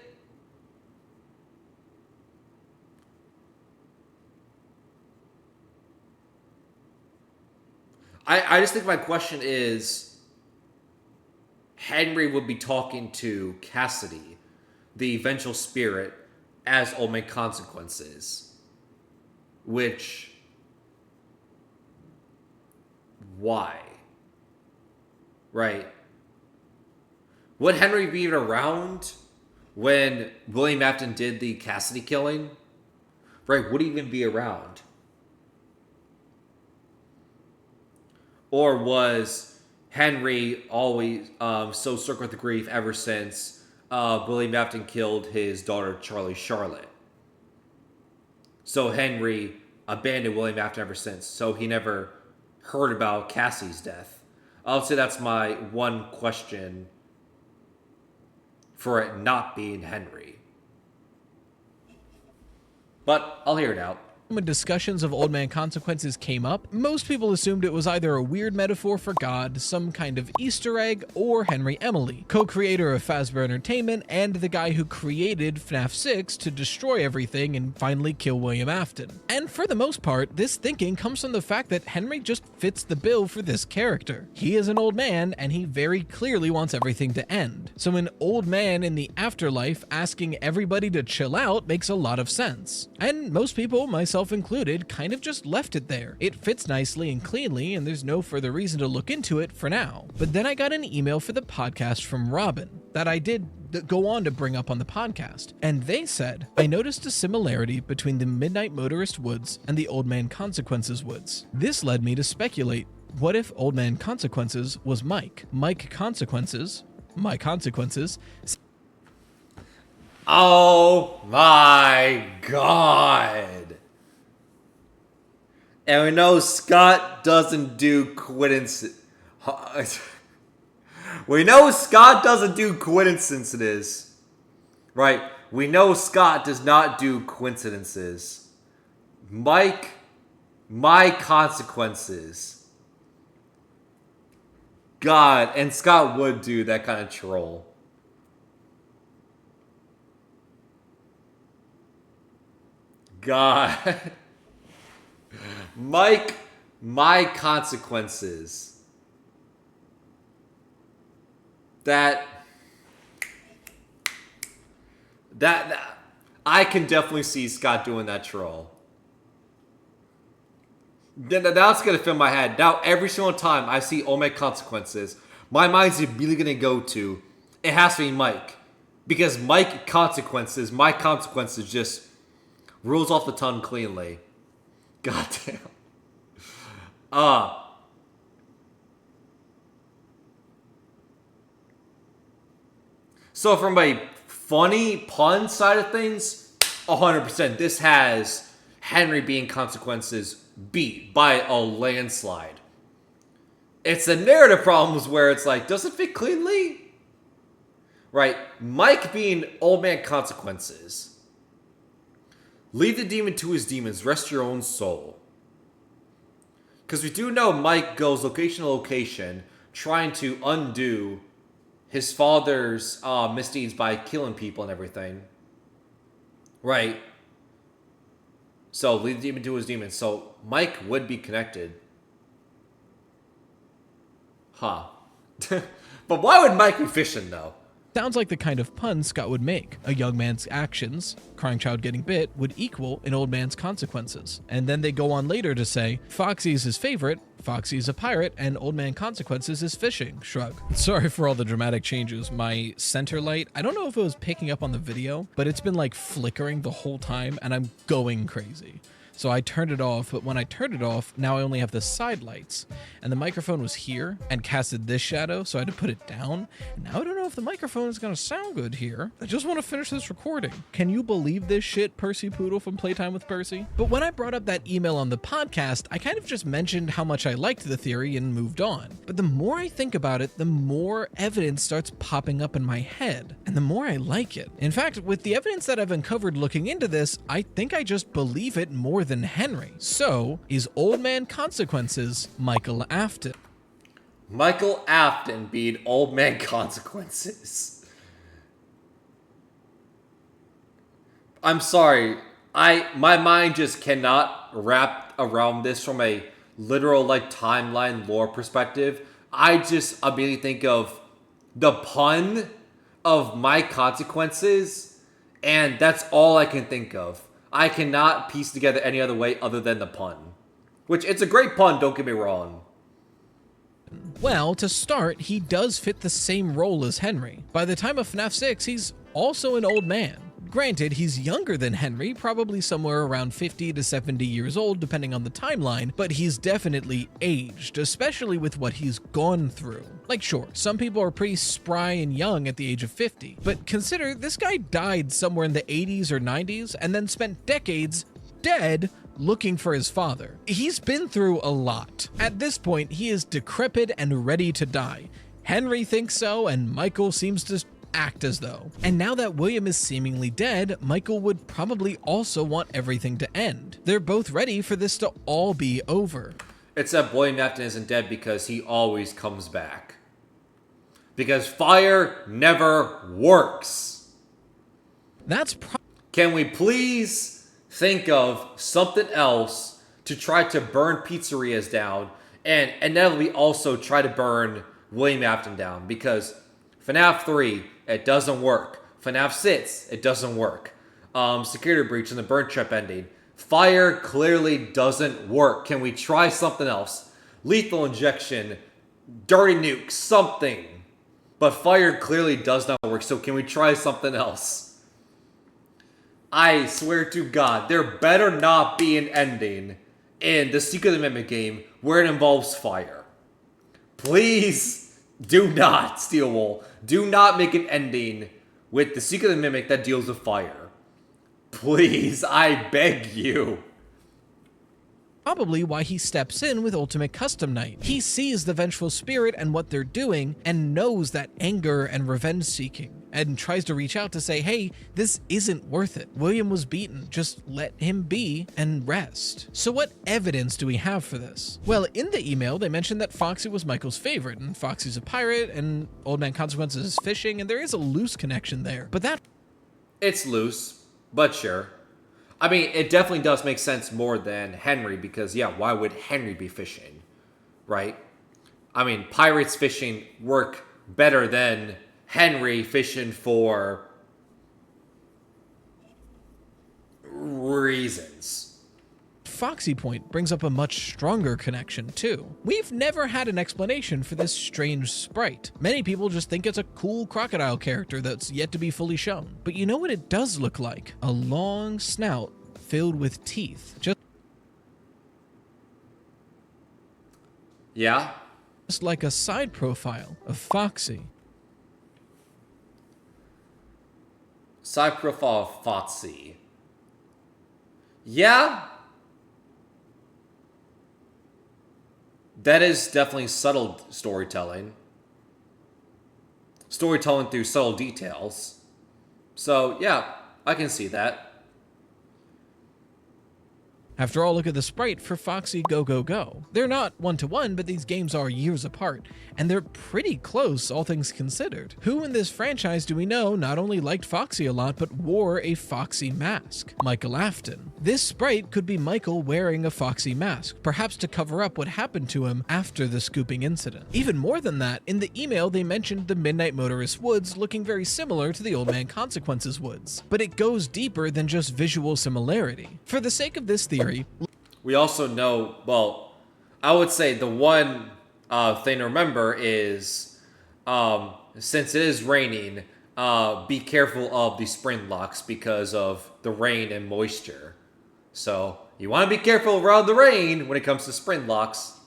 I just think my question is, Henry would be talking to Cassidy, the vengeful spirit, as Old Man Consequences. Which... why? Right? Would Henry be even around when William Afton did the Cassidy killing? Right? Would he even be around? Or was Henry always so struck with the grief ever since William Afton killed his daughter Charlie Charlotte? So Henry abandoned William Afton ever since. So he never heard about Cassie's death. I'll say that's my one question for it not being Henry. But I'll hear it out. When discussions of Old Man Consequences came up, most people assumed it was either a weird metaphor for God, some kind of Easter egg, or Henry Emily, co-creator of Fazbear Entertainment and the guy who created FNAF 6 to destroy everything and finally kill William Afton. And for the most part, this thinking comes from the fact that Henry just fits the bill for this character. He is an old man, and he very clearly wants everything to end. So an old man in the afterlife asking everybody to chill out makes a lot of sense. And most people, myself included, kind of just left it there. It fits nicely and cleanly, and there's no further reason to look into it for now. But then I got an email for the podcast from Robin that I did go on to bring up on the podcast, and they said, I noticed a similarity between the Midnight Motorist Woods and the Old Man Consequences Woods. This led me to speculate, what if Old Man Consequences was Mike? Mike Consequences, my consequences. Oh my god. And we know Scott doesn't do coincidences. We know Scott doesn't do coincidences. Right? We know Scott does not do coincidences. Mike, my consequences. God, and Scott would do that kind of troll. God. Mike, my consequences. That I can definitely see Scott doing that troll. That's gonna fill my head. Now every single time I see Old Man Consequences, my mind's immediately gonna go to, it has to be Mike. Because Mike consequences, my consequences just rolls off the tongue cleanly. God damn. So from a funny pun side of things, 100%. This has Henry being Consequences beat by a landslide. It's the narrative problems where it's like, does it fit cleanly? Right? Mike being Old Man Consequences. Leave the demon to his demons. Rest your own soul. Because we do know Mike goes location to location trying to undo his father's misdeeds by killing people and everything. Right? So, leave the demon to his demons. So, Mike would be connected. Huh. But why would Mike be fishing, though? Sounds like the kind of pun Scott would make. A young man's actions, crying child getting bit, would equal an old man's consequences. And then they go on later to say, Foxy's his favorite, Foxy's a pirate, and old man consequences is fishing. Shrug. Sorry for all the dramatic changes. My center light, I don't know if it was picking up on the video, but it's been like flickering the whole time and I'm going crazy. So I turned it off, but when I turned it off, now I only have the side lights. And the microphone was here and casted this shadow, so I had to put it down. And now I don't know if the microphone is going to sound good here. I just want to finish this recording. Can you believe this shit, Percy Poodle from Playtime with Percy? But when I brought up that email on the podcast, I kind of just mentioned how much I liked the theory and moved on. But the more I think about it, the more evidence starts popping up in my head, and the more I like it. In fact, with the evidence that I've uncovered looking into this, I think I just believe it more than Henry. So, is Old Man Consequences Michael Afton? Michael Afton being Old Man Consequences. I'm sorry. My mind just cannot wrap around this from a literal timeline lore perspective. I just immediately think of the pun of my consequences, and that's all I can think of. I cannot piece together any other way other than the pun. Which, it's a great pun, don't get me wrong. Well, to start, he does fit the same role as Henry. By the time of FNAF 6, he's also an old man. Granted, he's younger than Henry, probably somewhere around 50 to 70 years old, depending on the timeline, but he's definitely aged, especially with what he's gone through. Like, sure, some people are pretty spry and young at the age of 50, but consider this guy died somewhere in the 80s or 90s and then spent decades dead looking for his father. He's been through a lot. At this point, he is decrepit and ready to die. Henry thinks so, and Michael seems to act as though. And now that William is seemingly dead, Michael would probably also want everything to end. They're both ready for this to all be over. Except William Afton isn't dead because he always comes back. Because fire never works. Can we please think of something else to try to burn pizzerias down, and inevitably also try to burn William Afton down? Because FNAF 3, it doesn't work. FNAF 6, it doesn't work. Security breach and the burn trap ending. Fire clearly doesn't work. Can we try something else? Lethal injection, dirty nuke, something. But fire clearly does not work, so can we try something else? I swear to God, there better not be an ending in the Secret of the Mimic game where it involves fire. Please do not, Steelwool. Do not make an ending with the Secret of the Mimic that deals with fire. Please, I beg you. Probably why he steps in with Ultimate Custom Night. He sees the vengeful spirit and what they're doing and knows that anger and revenge seeking and tries to reach out to say, hey, this isn't worth it. William was beaten. Just let him be and rest. So what evidence do we have for this? Well, in the email, they mentioned that Foxy was Michael's favorite and Foxy's a pirate and Old Man Consequences is fishing, and there is a loose connection there. But that... It's loose, but sure. I mean, it definitely does make sense more than Henry because, yeah, why would Henry be fishing, right? I mean, pirates fishing work better than Henry fishing for reasons. Foxy Point brings up a much stronger connection, too. We've never had an explanation for this strange sprite. Many people just think it's a cool crocodile character that's yet to be fully shown. But you know what it does look like? A long snout filled with teeth. Yeah? Just like a side profile of Foxy. Side profile of Foxy. Yeah, that is definitely subtle storytelling. Storytelling through subtle details. So, yeah, I can see that. After all, look at the sprite for Foxy Go Go Go. They're not one-to-one, but these games are years apart, and they're pretty close, all things considered. Who in this franchise do we know not only liked Foxy a lot, but wore a Foxy mask? Michael Afton. This sprite could be Michael wearing a Foxy mask, perhaps to cover up what happened to him after the scooping incident. Even more than that, in the email they mentioned the Midnight Motorist woods looking very similar to the Old Man Consequences woods, but it goes deeper than just visual similarity. For the sake of this theory, We also know, well, I would say the one thing to remember is since it is raining, be careful of the spring locks because of the rain and moisture. So you want to be careful around the rain when it comes to spring locks.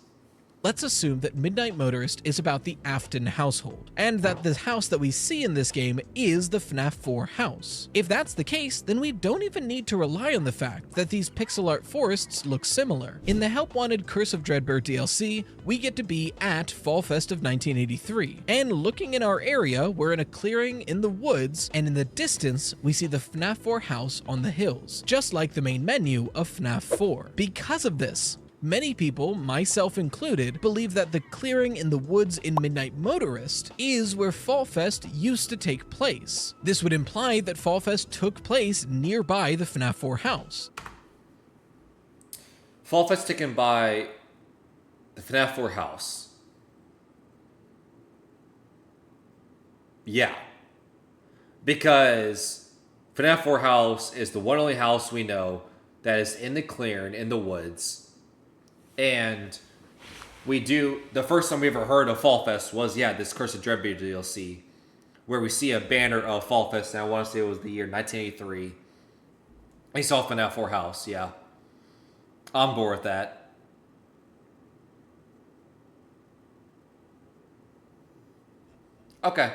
let's assume that Midnight Motorist is about the Afton household, and that the house that we see in this game is the FNAF 4 house. If that's the case, then we don't even need to rely on the fact that these pixel art forests look similar. In the Help Wanted Curse of Dreadbear DLC, we get to be at Fall Fest of 1983, and looking in our area, we're in a clearing in the woods, and in the distance, we see the FNAF 4 house on the hills, just like the main menu of FNAF 4. Because of this, many people, myself included, believe that the clearing in the woods in Midnight Motorist is where Fall Fest used to take place. This would imply that Fall Fest took place nearby the FNAF 4 house. Fall Fest taken by the FNAF 4 house. Yeah. Because FNAF 4 house is the one only house we know that is in the clearing in the woods. And the first time we ever heard of Fall Fest was, this Curse of Dreadbeard DLC, where we see a banner of Fall Fest, and I want to say it was the year 1983. We saw FNAF 4 house, yeah. I'm bored with that. Okay.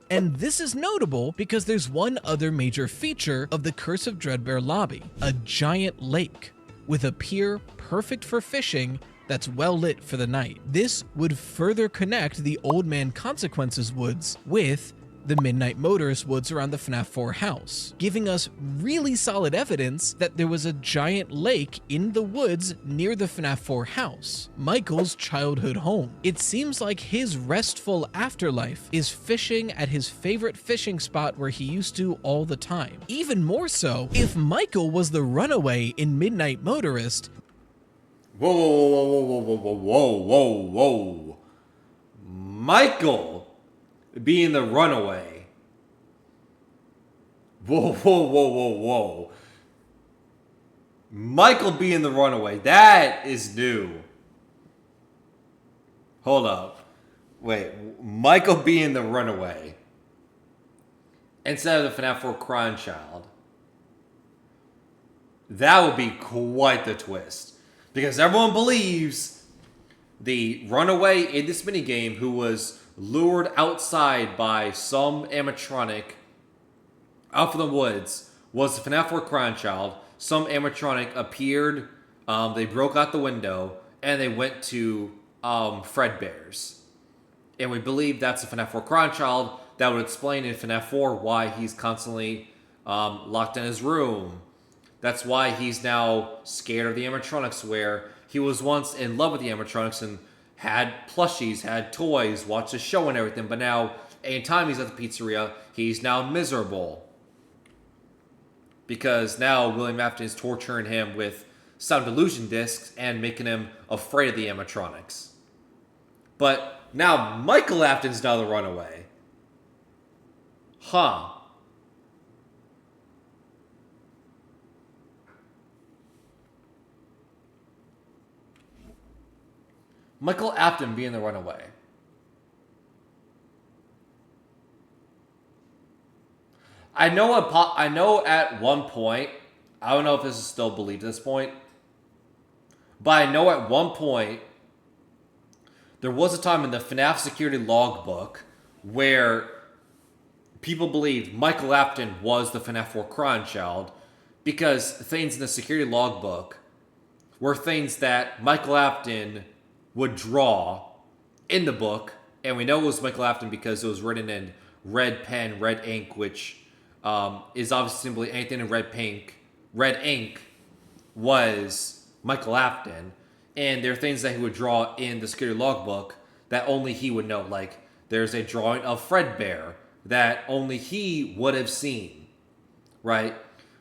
And this is notable because there's one other major feature of the Curse of Dreadbear lobby, a giant lake with a pier perfect for fishing that's well lit for the night. This would further connect the Old Man Consequences woods with the Midnight Motorist woods around the FNAF 4 house, giving us really solid evidence that there was a giant lake in the woods near the FNAF 4 house, Michael's childhood home. It seems like his restful afterlife is fishing at his favorite fishing spot where he used to all the time. Even more so, if Michael was the runaway in Midnight Motorist, Whoa, whoa, whoa, whoa, whoa, whoa, whoa, whoa, whoa. Michael being the runaway. Whoa, whoa, whoa, whoa, whoa. Michael being the runaway. That is new. Hold up. Wait. Michael being the runaway instead of the FNAF 4 Crying Child. That would be quite the twist. Because everyone believes the runaway in this minigame who was lured outside by some animatronic out from the woods was the FNAF 4 Crying Child. Some animatronic appeared, they broke out the window, and they went to Fredbear's. And we believe that's the FNAF 4 Crying Child. That would explain in FNAF 4 why he's constantly locked in his room. That's why he's now scared of the animatronics, where he was once in love with the animatronics and had plushies, had toys, watched the show and everything, but now, anytime he's at the pizzeria, he's now miserable. Because now William Afton is torturing him with sound delusion discs and making him afraid of the animatronics. But now Michael Afton's now the runaway. Huh. Michael Afton being the runaway. I know at one point, I don't know if this is still believed at this point, but I know at one point, there was a time in the FNAF security logbook where people believed Michael Afton was the FNAF 4 Crying Child because things in the security logbook were things that Michael Afton would draw in the book, and we know it was Michael Afton because it was written in red pen, red ink, which is obviously simply anything in red ink. Red ink was Michael Afton, and there are things that he would draw in the security logbook that only he would know. Like, there's a drawing of Fredbear that only he would have seen, right?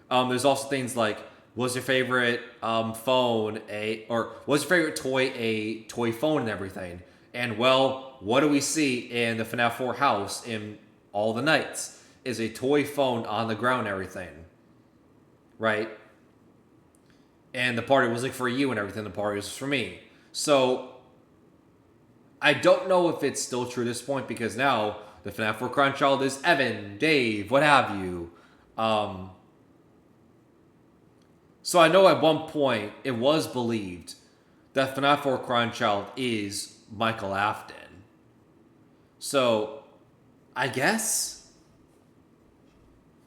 There's also things like, was your favorite phone was your favorite toy a toy phone and everything? And well, what do we see in the FNAF 4 house in all the nights? Is a toy phone on the ground and everything, right? And the party was like for you and everything. The party was for me. So I don't know if it's still true at this point, because now the FNAF 4 Crown Child is Evan, Dave, what have you. So I know at one point it was believed that FNAF 4 Crown Child is Michael Afton. So I guess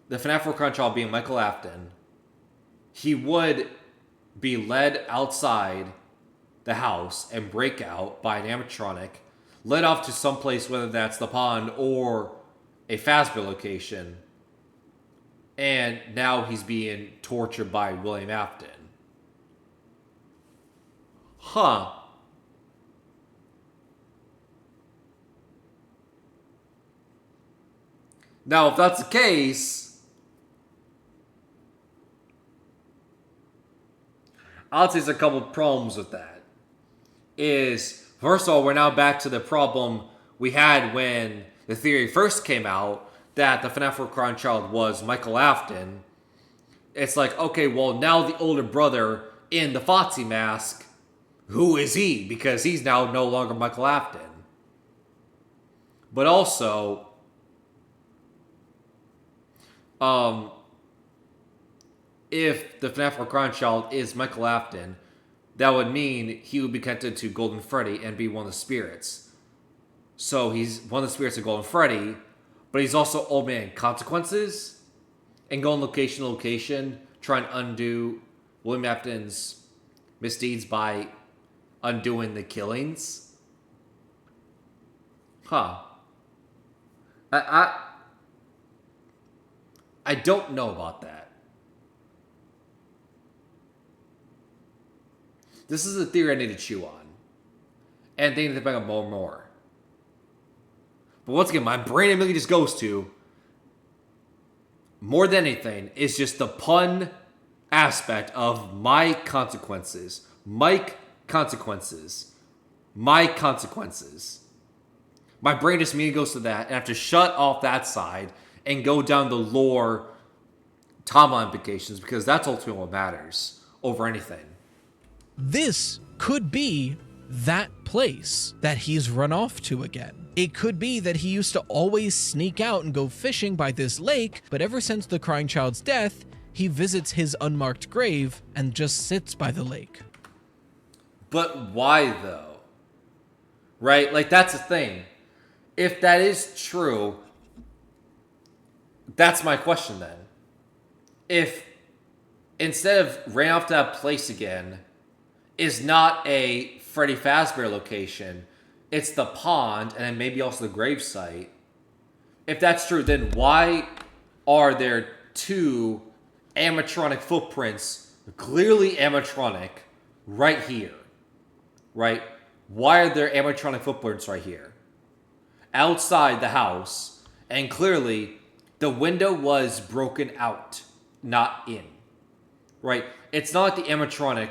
the FNAF 4 Crown Child being Michael Afton, he would be led outside the house and break out by an animatronic, led off to some place, whether that's the pond or a Fazbear location, and now he's being tortured by William Afton. Huh. Now, if that's the case, I'll say there's a couple of problems with that. First of all, we're now back to the problem we had when the theory first came out that the FNAF 4 Crown Child was Michael Afton. It's like, okay, well, now the older brother in the Foxy mask, who is he? Because he's now no longer Michael Afton. But also, if the FNAF 4 Crown Child is Michael Afton, that would mean he would be connected to Golden Freddy and be one of the spirits. So he's one of the spirits of Golden Freddy, but he's also Old Man Consequences, and going location to location, trying to undo William Afton's misdeeds by undoing the killings. Huh. I don't know about that. This is a theory I need to chew on. And they need to bring up more and more. But once again, my brain immediately just goes to, more than anything, is just the pun aspect of my consequences. Mike consequences. My consequences. My brain just immediately goes to that, and I have to shut off that side and go down the lore timeline implications, because that's ultimately what matters over anything. This could be that place that he's run off to again. It could be that he used to always sneak out and go fishing by this lake, but ever since the crying child's death, he visits his unmarked grave and just sits by the lake. But why, though? Right? Like, that's the thing. If that is true, that's my question then. If instead of ran off to that place again is not a Freddy Fazbear location, it's the pond and then maybe also the gravesite. If that's true, then why are there two animatronic footprints, clearly animatronic, right here? Right? Why are there animatronic footprints right here? Outside the house, and clearly the window was broken out, not in. Right? It's not like the animatronic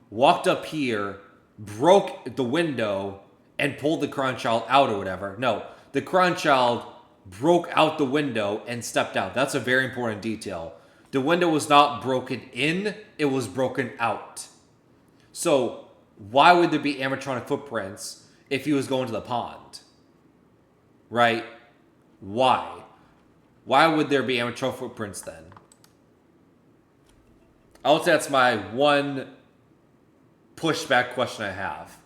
walked up here, broke the window, and pulled the Crown Child out or whatever. No, the Crown Child broke out the window and stepped out. That's a very important detail. The window was not broken in, it was broken out. So, why would there be animatronic footprints if he was going to the pond? Right? Why? Why would there be animatronic footprints then? I would say that's my one pushback question I have.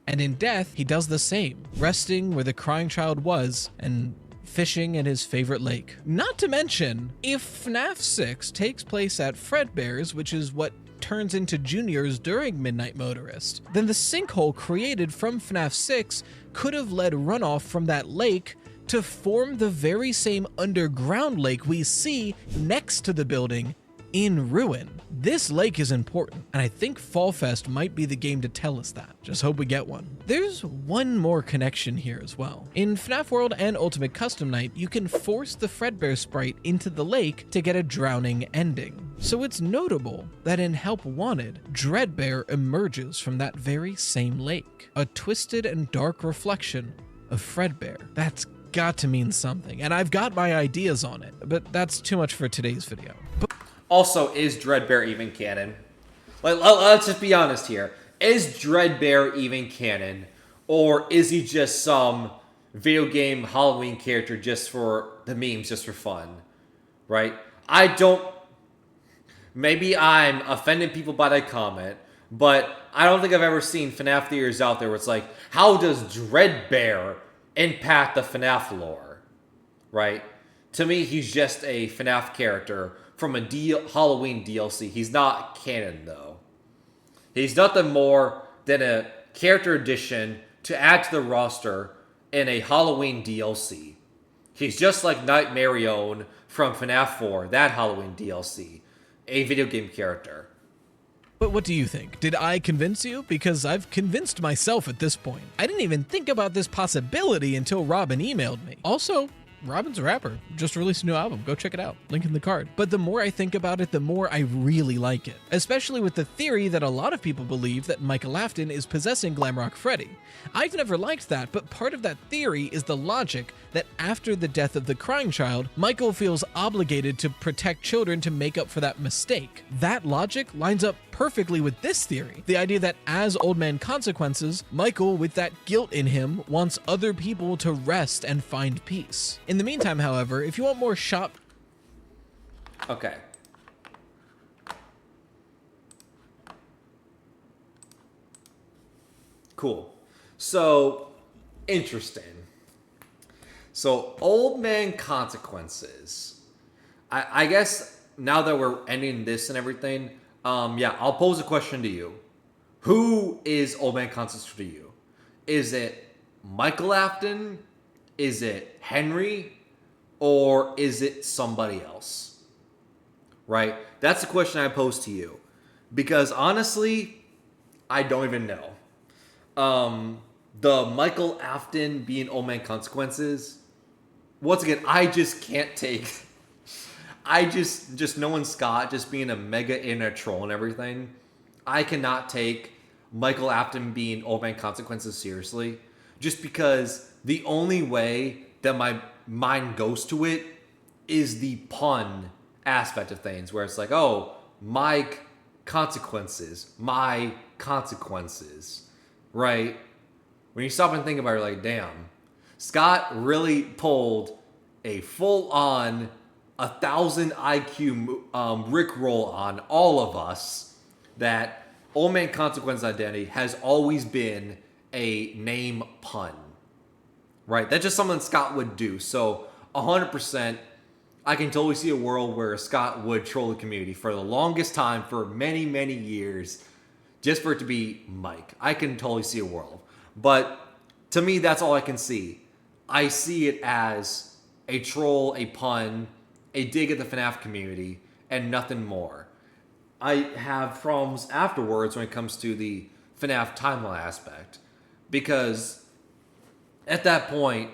And in death, he does the same, resting where the crying child was and fishing in his favorite lake. Not to mention, if FNAF 6 takes place at Fredbear's, which is what turns into Junior's during Midnight Motorist, then the sinkhole created from FNAF 6 could have led runoff from that lake to form the very same underground lake we see next to the building in Ruin. This lake is important, and I think Fall Fest might be the game to tell us that. Just hope we get one. There's one more connection here as well. In FNAF World and Ultimate Custom Night, you can force the Fredbear sprite into the lake to get a drowning ending. So it's notable that in Help Wanted, Dreadbear emerges from that very same lake, a twisted and dark reflection of Fredbear. That's got to mean something, and I've got my ideas on it, but that's too much for today's video. Also, is Dreadbear even canon? Like, let's just be honest here. Is Dreadbear even canon? Or is he just some video game Halloween character just for the memes, just for fun? Right? I don't... Maybe I'm offending people by that comment, but I don't think I've ever seen FNAF theories out there where it's like, how does Dreadbear impact the FNAF lore? Right? To me, he's just a FNAF character from a Halloween DLC. He's not canon, though. He's nothing more than a character addition to add to the roster in a Halloween DLC. He's just like Nightmarion from FNAF 4, that Halloween DLC. A video game character. But what do you think? Did I convince you? Because I've convinced myself at this point. I didn't even think about this possibility until Robin emailed me. Also, Robin's a rapper, just released a new album. Go check it out. Link in the card. But the more I think about it, the more I really like it. Especially with the theory that a lot of people believe that Michael Afton is possessing Glamrock Freddy. I've never liked that, but part of that theory is the logic that after the death of the crying child, Michael feels obligated to protect children to make up for that mistake. That logic lines up perfectly with this theory. The idea that as Old Man Consequences, Michael, with that guilt in him, wants other people to rest and find peace. In the meantime, however, if you want more shop... Okay. Cool. So, interesting. So, Old Man Consequences. I guess now that we're ending this and everything, yeah, I'll pose a question to you. Who is Old Man Consequences to you? Is it Michael Afton? Is it Henry? Or is it somebody else? Right? That's the question I pose to you. Because honestly, I don't even know. The Michael Afton being Old Man Consequences, once again, I just can't take... I just knowing Scott just being a mega internet troll and everything, I cannot take Michael Afton being Old Man Consequences seriously. Just because the only way that my mind goes to it is the pun aspect of things, where it's like, oh, my consequences, right? When you stop and think about it, you're like, damn, Scott really pulled a full-on 1,000 IQ Rickroll on all of us that Old Man Consequence identity has always been a name pun. Right? That's just something Scott would do. So 100%, I can totally see a world where Scott would troll the community for the longest time, for many, many years, just for it to be Mike. I can totally see a world. But to me, that's all I can see. I see it as a troll, a pun, a dig at the FNAF community, and nothing more. I have problems afterwards when it comes to the FNAF timeline aspect. Because at that point,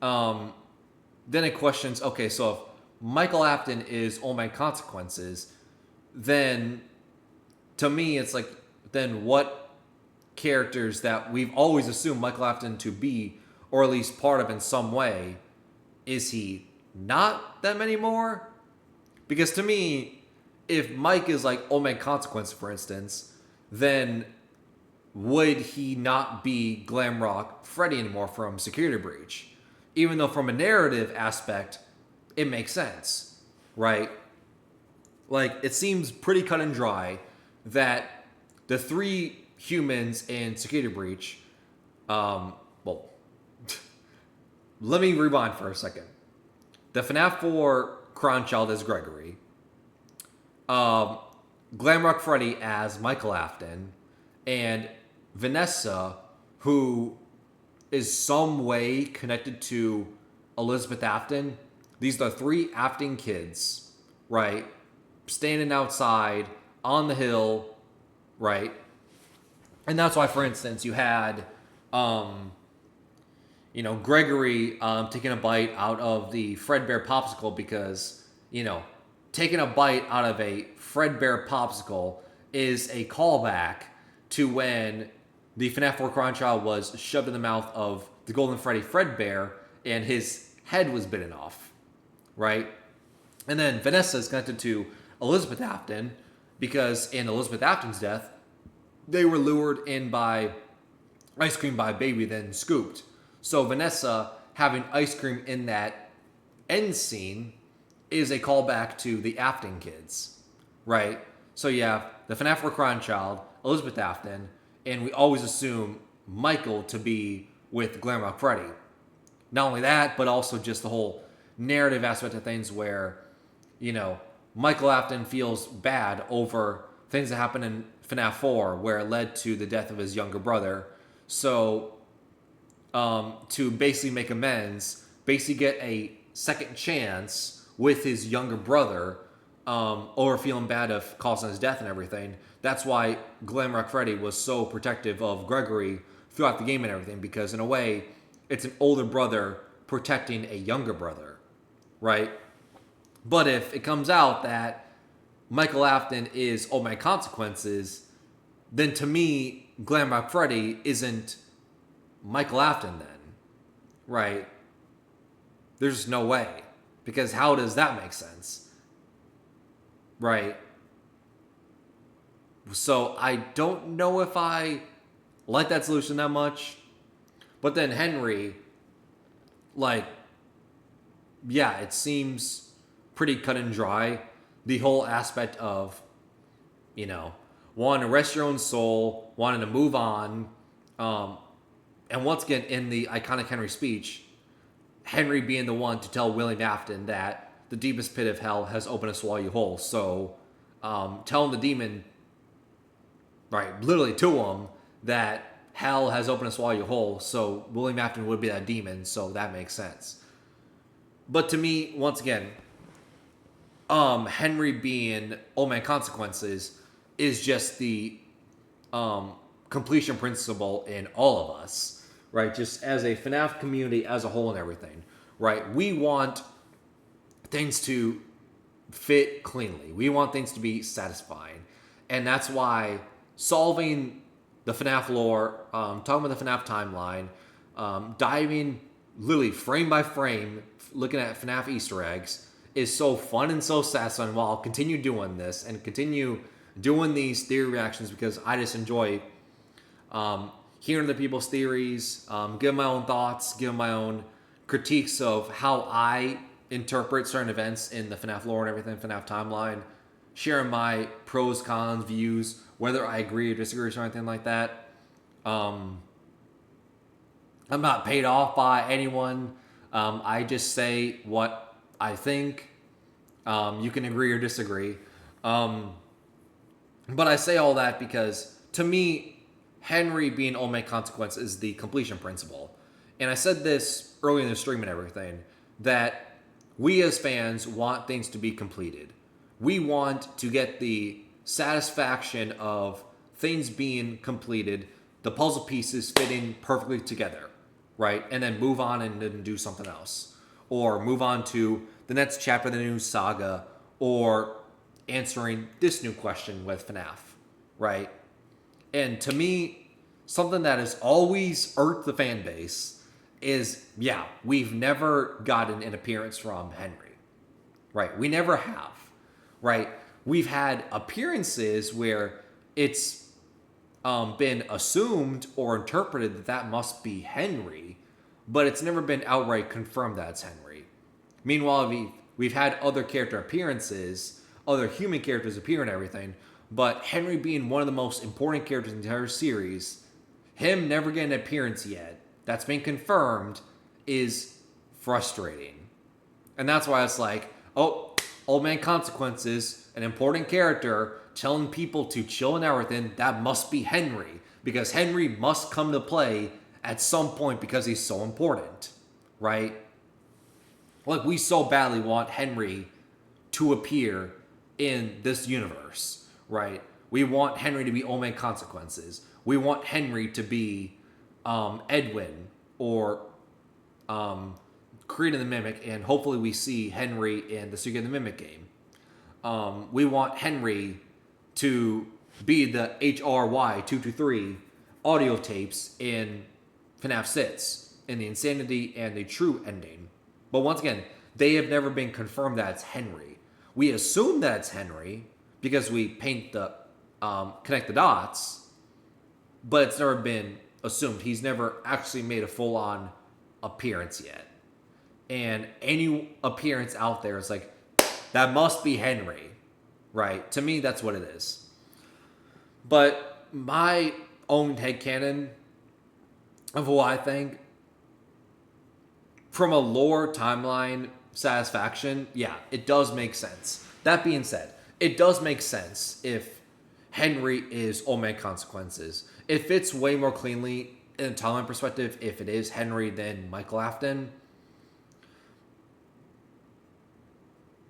then it questions, okay, so if Michael Afton is Old Man Consequences, then to me it's like, then what characters that we've always assumed Michael Afton to be, or at least part of in some way, is he not them anymore? Because to me, if Mike is like Old Man Consequence, for instance, then would he not be Glamrock Freddy anymore from Security Breach? Even though from a narrative aspect, it makes sense, right? Like, it seems pretty cut and dry that the three humans in Security Breach, well, let me rewind for a second. The FNAF 4 Crown Child as Gregory. Glamrock Freddy as Michael Afton. And Vanessa, who is some way connected to Elizabeth Afton. These are 3 Afton kids, right? Standing outside on the hill, right? And that's why, for instance, you had, Gregory taking a bite out of the Fredbear popsicle because, taking a bite out of a Fredbear popsicle is a callback to when the FNAF 4 Crown Child was shoved in the mouth of the Golden Freddy Fredbear and his head was bitten off, right? And then Vanessa is connected to Elizabeth Afton because in Elizabeth Afton's death, they were lured in by ice cream by a baby, then scooped. So Vanessa having ice cream in that end scene is a callback to the Afton kids, right? So you have the FNAF 4 Crown Child, Elizabeth Afton, and we always assume Michael to be with Glamrock Freddy. Not only that, but also just the whole narrative aspect of things where, Michael Afton feels bad over things that happened in FNAF 4 where it led to the death of his younger brother. So, to basically make amends, basically get a second chance with his younger brother, over feeling bad of causing his death and everything. That's why Glamrock Freddy was so protective of Gregory throughout the game and everything, because in a way, it's an older brother protecting a younger brother, right? But if it comes out that Michael Afton is Old Man Consequences, then to me, Glamrock Freddy isn't Michael Afton then, right? There's no way. Because how does that make sense? Right? So I don't know if I like that solution that much. But then Henry, it seems pretty cut and dry. The whole aspect of, wanting to rest your own soul, wanting to move on. And once again, in the iconic Henry speech, Henry being the one to tell William Afton that the deepest pit of hell has opened to swallow you whole. So, telling the demon, right, literally to him, that hell has opened to swallow you whole. So, William Afton would be that demon, so that makes sense. But to me, once again, Henry being Old Man Consequences is just the completion principle in all of us. Right, just as a FNAF community as a whole and everything, right? We want things to fit cleanly. We want things to be satisfying. And that's why solving the FNAF lore, talking about the FNAF timeline, diving literally frame by frame, looking at FNAF Easter eggs, is so fun and so satisfying. While I'll continue doing this and continue doing these theory reactions because I just enjoy hearing the people's theories, giving my own thoughts, giving my own critiques of how I interpret certain events in the FNAF lore and everything, FNAF timeline, sharing my pros, cons, views, whether I agree or disagree or anything like that. I'm not paid off by anyone. I just say what I think. You can agree or disagree. But I say all that because, to me, Henry being Old Man Consequence is the completion principle. And I said this earlier in the stream and everything, that we as fans want things to be completed. We want to get the satisfaction of things being completed, the puzzle pieces fitting perfectly together, right? And then move on and then do something else. Or move on to the next chapter of the new saga, or answering this new question with FNAF, right? And to me, something that has always irked the fan base is, we've never gotten an appearance from Henry, right? We never have, right? We've had appearances where it's been assumed or interpreted that that must be Henry, but it's never been outright confirmed that it's Henry. Meanwhile, we've had other character appearances, other human characters appear and everything, but Henry being one of the most important characters in the entire series, him never getting an appearance yet, that's been confirmed, is frustrating. And that's why it's like, oh, Old Man Consequences, an important character, telling people to chill and everything, that must be Henry. Because Henry must come to play at some point because he's so important, right? Like, we so badly want Henry to appear in this universe, right? We want Henry to be Old Man Consequences. We want Henry to be Edwin or Creed and the Mimic, and hopefully we see Henry in the Secret of the Mimic game. We want Henry to be the HRY223 audio tapes in FNAF 6, in the Insanity and the True ending. But once again, they have never been confirmed that it's Henry. We assume that it's Henry because we paint the connect the dots, but it's never been assumed. He's never actually made a full-on appearance yet. And any appearance out there is like, that must be Henry, right? To me, that's what it is. But my own headcanon of what I think, from a lore timeline satisfaction, yeah, it does make sense. That being said, it does make sense if Henry is Old Man Consequences. It fits way more cleanly in a timeline perspective if it is Henry than Michael Afton.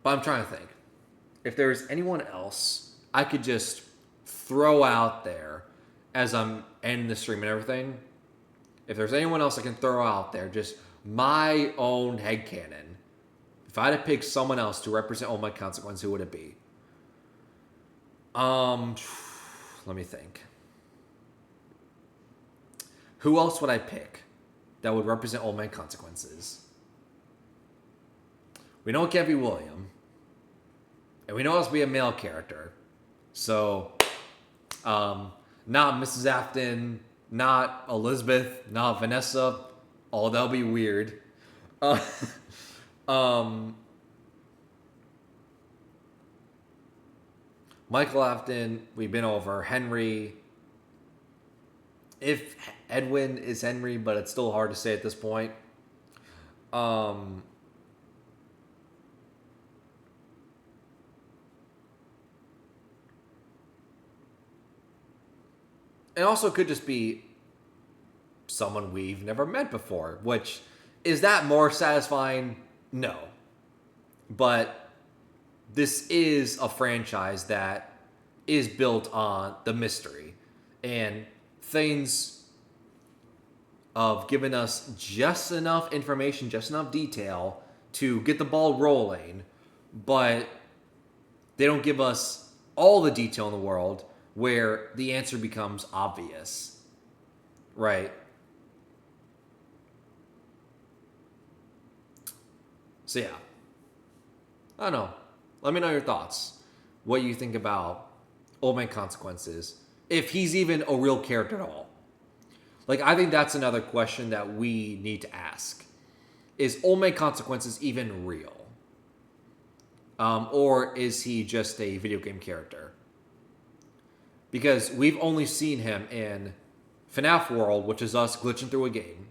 But I'm trying to think. If there's anyone else I could just throw out there as I'm ending the stream and everything, if there's anyone else I can throw out there, just my own headcanon, if I had to pick someone else to represent Old Man Consequence, who would it be? Let me think. Who else would I pick that would represent Old Man Consequences? We know it can't be William. And we know it has to be a male character. So, not Mrs. Afton, not Elizabeth, not Vanessa. Oh, that'll be weird. Michael Afton, we've been over. Henry. If Edwin is Henry, but it's still hard to say at this point. It also could just be someone we've never met before, which, is that more satisfying? No. But this is a franchise that is built on the mystery and things of giving us just enough information, just enough detail to get the ball rolling, but they don't give us all the detail in the world where the answer becomes obvious, right? So yeah, I don't know. Let me know your thoughts. What you think about Old Man Consequences. If he's even a real character at all. Like, I think that's another question that we need to ask. Is Old Man Consequences even real? Or is he just a video game character? Because we've only seen him in FNAF World, which is us glitching through a game.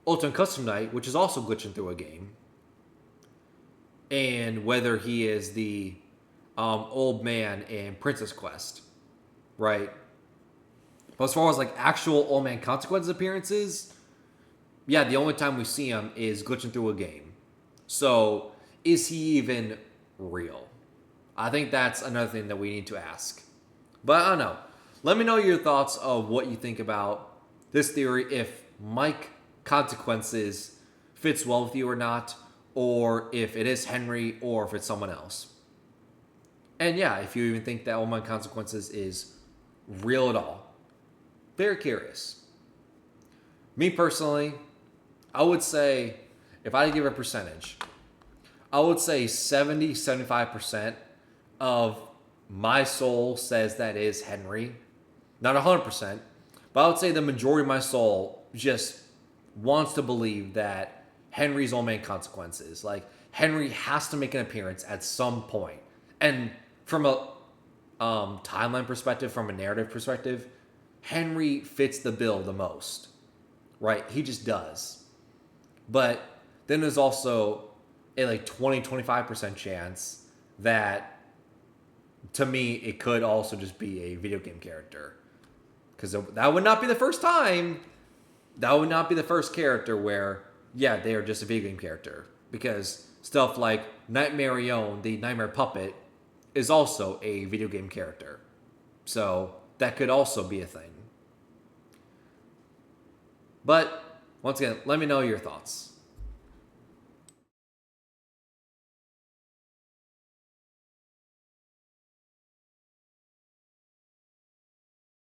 Ultimate Custom Night, which is also glitching through a game. And whether he is the old man in Princess Quest, right? But as far as like actual Old Man Consequences appearances, yeah, the only time we see him is glitching through a game. So, is he even real? I think that's another thing that we need to ask. But I don't know. Let me know your thoughts of what you think about this theory, if Mike Consequences fits well with you or not, or if it is Henry, or if it's someone else. And yeah, if you even think that Old Man Consequences is real at all. Very curious. Me personally, I would say, if I had to give a percentage, I would say 70-75% of my soul says that is Henry. Not 100%, but I would say the majority of my soul just wants to believe that Henry's Old Man Consequences. Like, Henry has to make an appearance at some point. And from a timeline perspective, from a narrative perspective, Henry fits the bill the most. Right? He just does. But then there's also a like 20-25% chance that, to me, it could also just be a video game character. Because that would not be the first time. That would not be the first character where, yeah, they are just a video game character. Because stuff like Nightmarion, the Nightmare Puppet, is also a video game character. So that could also be a thing. But, once again, let me know your thoughts.